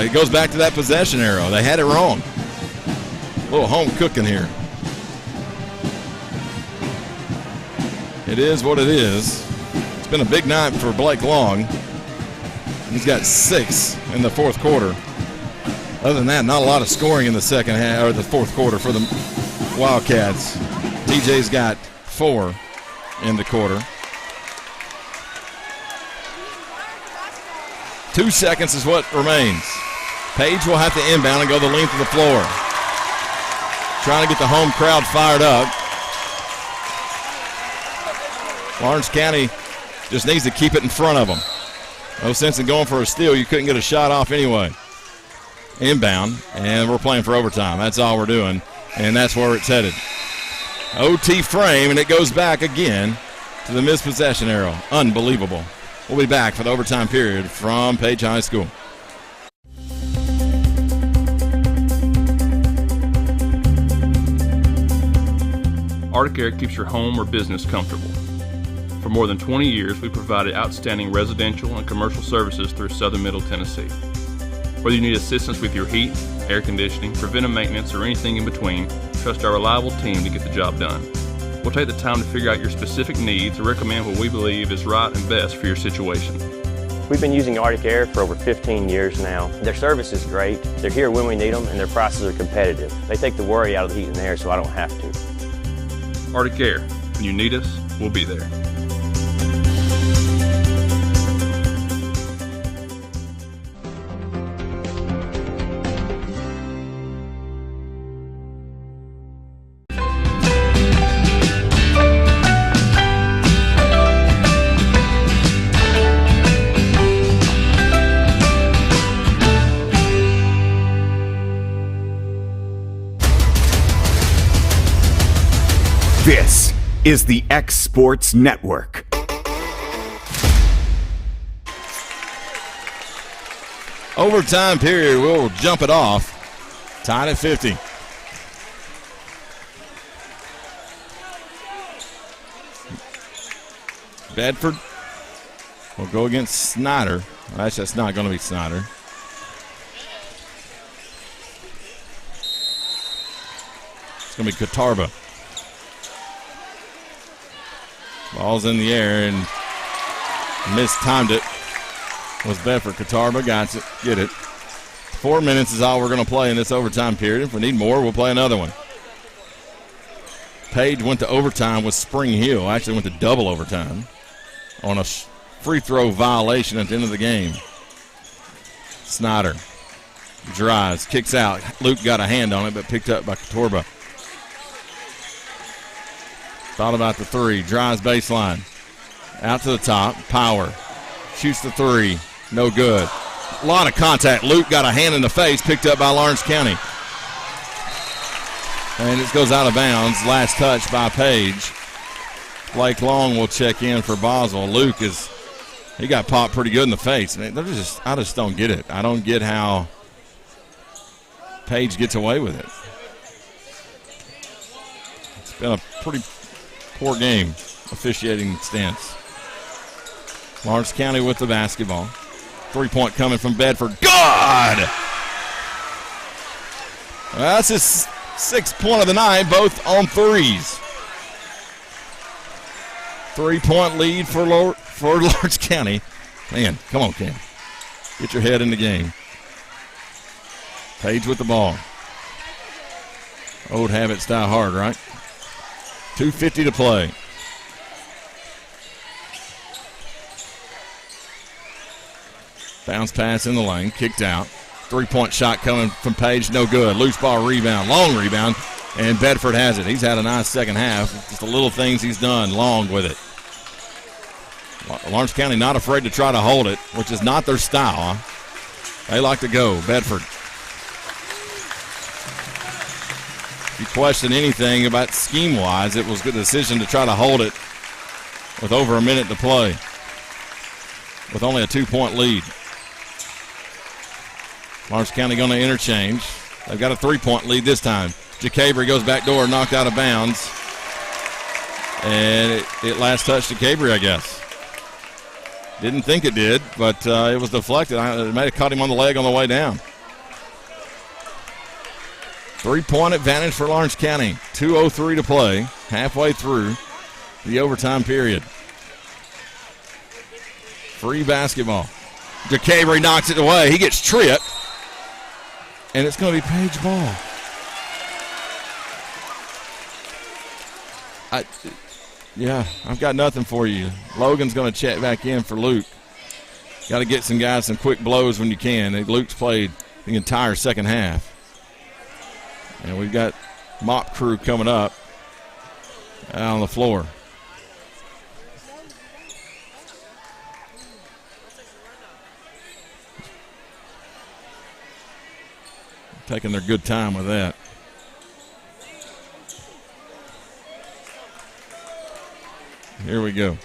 it goes back to that possession arrow. They had it wrong. A little home cooking here. It is what it is. It's been a big night for Blake Long. He's got 6 in the fourth quarter. Other than that, not a lot of scoring in the second half or the fourth quarter for the Wildcats. TJ's got 4 in the quarter. 2 seconds is what remains. Page will have to inbound and go the length of the floor. Trying to get the home crowd fired up. Lawrence County just needs to keep it in front of them. No sense in going for a steal. You couldn't get a shot off anyway. Inbound, and we're playing for overtime. That's all we're doing, and that's where it's headed. OT frame, and it goes back again to the missed possession arrow. Unbelievable. We'll be back for the overtime period from Page High School. Arctic Air keeps your home or business comfortable. For more than 20 years, we provided outstanding residential and commercial services through Southern Middle Tennessee. Whether you need assistance with your heat, air conditioning, preventive maintenance, or anything in between, trust our reliable team to get the job done. We'll take the time to figure out your specific needs and recommend what we believe is right and best for your situation. We've been using Arctic Air for over 15 years now. Their service is great, they're here when we need them, and their prices are competitive. They take the worry out of the heat and air so I don't have to. Arctic Air. When you need us, we'll be there. This is the X Sports Network. Overtime period, we'll jump it off. Tied at 50. Bedford will go against Snyder. Actually, that's not going to be Snyder. It's going to be Katarba. Ball's in the air and mistimed it. Was Bedford. Katarba got it. Get it. 4 minutes is all we're going to play in this overtime period. If we need more, we'll play another one. Page went to overtime with Spring Hill. Actually went to double overtime on a free throw violation at the end of the game. Snyder drives, kicks out. Luke got a hand on it, but picked up by Katarba. Thought about the three. Drives baseline. Out to the top. Power. Shoots the three. No good. A lot of contact. Luke got a hand in the face. Picked up by Lawrence County. And it goes out of bounds. Last touch by Page. Blake Long will check in for Boswell. Luke he got popped pretty good in the face. Man, I just don't get it. I don't get how Page gets away with it. It's been a pretty poor game officiating stance. Lawrence County with the basketball. 3-point coming from Bedford. Good! That's his 6th point of the night, both on threes. 3-point lead for Lawrence County. Man, come on, Cam. Get your head in the game. Page with the ball. Old habits die hard, right? 2:50 to play. Bounce pass in the lane, kicked out. 3-point shot coming from Page, no good. Loose ball rebound, long rebound, and Bedford has it. He's had a nice second half. Just the little things he's done, Long with it. Lawrence County not afraid to try to hold it, which is not their style. They like to go. Bedford. If you question anything about scheme-wise, it was a good decision to try to hold it with over a minute to play, with only a 2-point lead. Lawrence County going to interchange. They've got a 3-point lead this time. JaCabry goes back door, knocked out of bounds. And it last touched JaCabry, I guess. Didn't think it did, but it was deflected. It might have caught him on the leg on the way down. 3-point advantage for Lawrence County. 2:03 to play, halfway through the overtime period. Free basketball. JaCabry knocks it away. He gets tripped. And it's going to be Page ball. I've got nothing for you. Logan's going to check back in for Luke. Got to get some guys some quick blows when you can. Luke's played the entire second half. And we've got mop crew coming up out on the floor. Taking their good time with that. Here we go.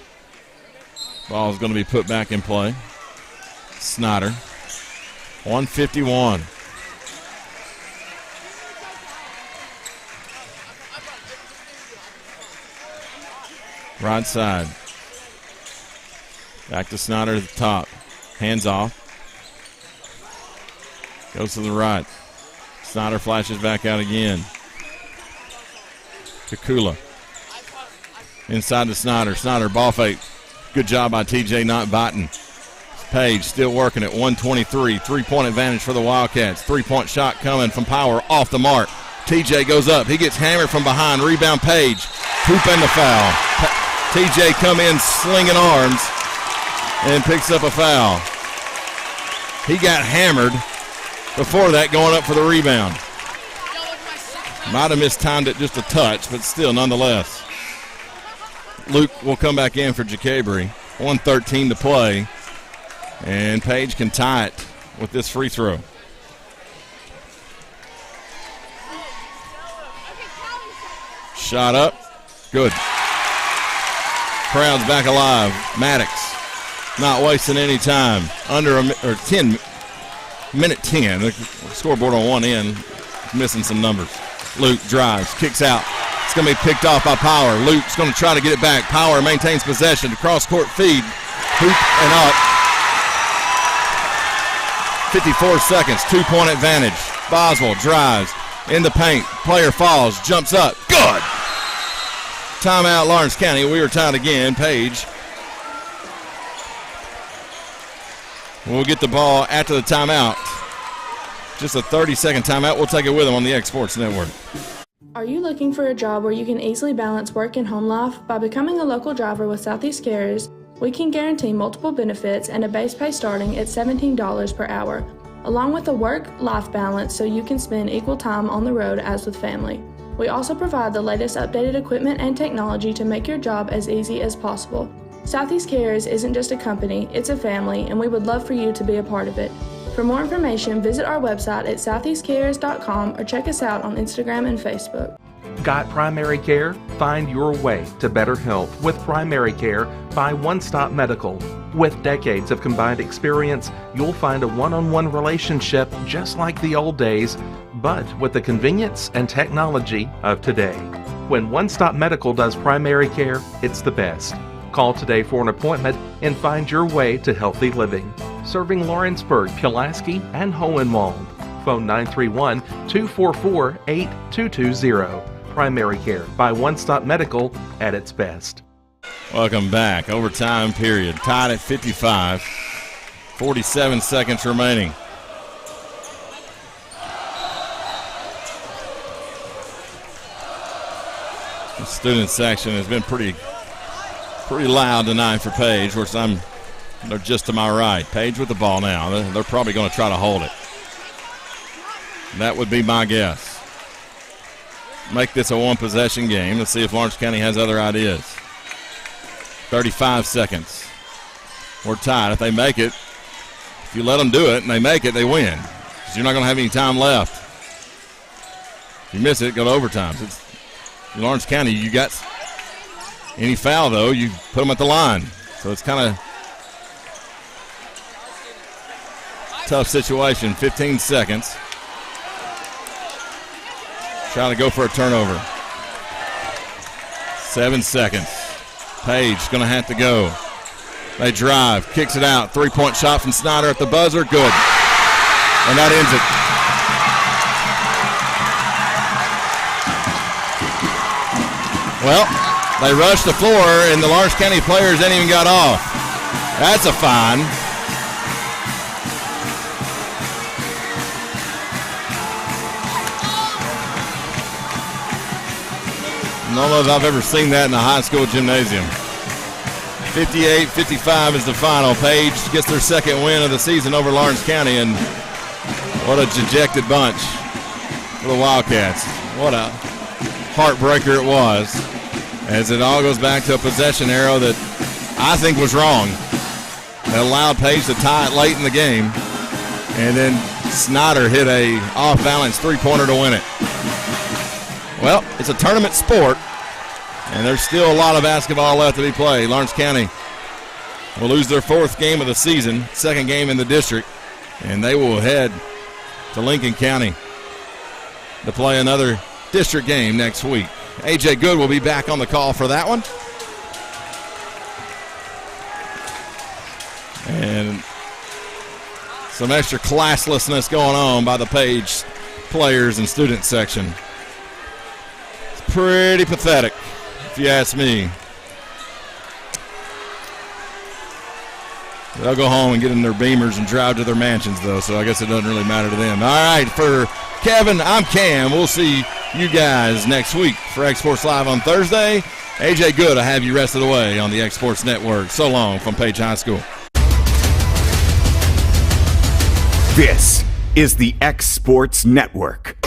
Ball is going to be put back in play. Snyder. 151. Right side. Back to Snyder at the top. Hands off. Goes to the right. Snyder flashes back out again. To Kula. Inside to Snyder. Snyder, ball fake. Good job by TJ not biting. Page still working at 123. 3-point advantage for the Wildcats. 3-point shot coming from Power off the mark. TJ goes up. He gets hammered from behind. Rebound Page. Hoop and the foul. TJ come in slinging arms and picks up a foul. He got hammered before that going up for the rebound. Might have mistimed it just a touch, but still nonetheless. Luke will come back in for Jacabri. 1:13 to play. And Page can tie it with this free throw. Shot up. Good. Crowd's back alive. Maddox not wasting any time. Minute 10. The scoreboard on one end missing some numbers. Luke drives, kicks out. It's going to be picked off by Power. Luke's going to try to get it back. Power maintains possession. Cross-court feed. Hoop and up. 54 seconds. 2-point advantage. Boswell drives in the paint. Player falls. Jumps up. Good. Timeout, Lawrence County. We are tied again. Page will get the ball after the timeout. Just a 30-second timeout. We'll take it with them on the X Sports Network. Are you looking for a job where you can easily balance work and home life? By becoming a local driver with Southeast Carriers, we can guarantee multiple benefits and a base pay starting at $17 per hour, along with a work-life balance so you can spend equal time on the road as with family. We also provide the latest updated equipment and technology to make your job as easy as possible. Southeast Carriers isn't just a company, it's a family, and we would love for you to be a part of it. For more information, visit our website at southeastcarriers.com or check us out on Instagram and Facebook. Got primary care? Find your way to better health with Primary Care by One Stop Medical. With decades of combined experience, you'll find a one-on-one relationship just like the old days, but with the convenience and technology of today. When One Stop Medical does primary care, it's the best. Call today for an appointment and find your way to healthy living. Serving Lawrenceburg, Pulaski, and Hohenwald. Phone 931-244-8220. Primary Care by One Stop Medical at its best. Welcome back. Overtime period. Tied at 55. 47 seconds remaining. The student section has been pretty loud tonight for Page. Of course, they're just to my right. Page with the ball now. They're probably going to try to hold it. That would be my guess. Make this a one-possession game. Let's see if Lawrence County has other ideas. 35 seconds. We're tied. If they make it, if you let them do it and they make it, they win. Because you're not going to have any time left. If you miss it, go to overtime. It's Lawrence County, you got any foul, though, you put them at the line. So it's kind of tough situation. 15 seconds. Trying to go for a turnover. 7 seconds. Page going to have to go. They drive, kicks it out. 3-point shot from Snyder at the buzzer. Good. And that ends it. Well, they rushed the floor, and the Lawrence County players ain't even got off. That's a fine. I don't know if I've ever seen that in a high school gymnasium. 58-55 is the final. Page gets their second win of the season over Lawrence County, and what a dejected bunch for the Wildcats. What a heartbreaker it was, as it all goes back to a possession arrow that I think was wrong. That allowed Page to tie it late in the game, and then Snyder hit a off-balance three-pointer to win it. Well, it's a tournament sport, and there's still a lot of basketball left to be played. Lawrence County will lose their fourth game of the season, second game in the district, and they will head to Lincoln County to play another district game next week. A.J. Good will be back on the call for that one. And some extra classlessness going on by the Page players and student section. It's pretty pathetic, if you ask me. They'll go home and get in their Beamers and drive to their mansions, though, so I guess it doesn't really matter to them. All right, for Kevin, I'm Cam. We'll see you guys next week for X Sports Live on Thursday. AJ Good, I have you rested away on the X Sports Network. So long from Page High School. This is the X Sports Network.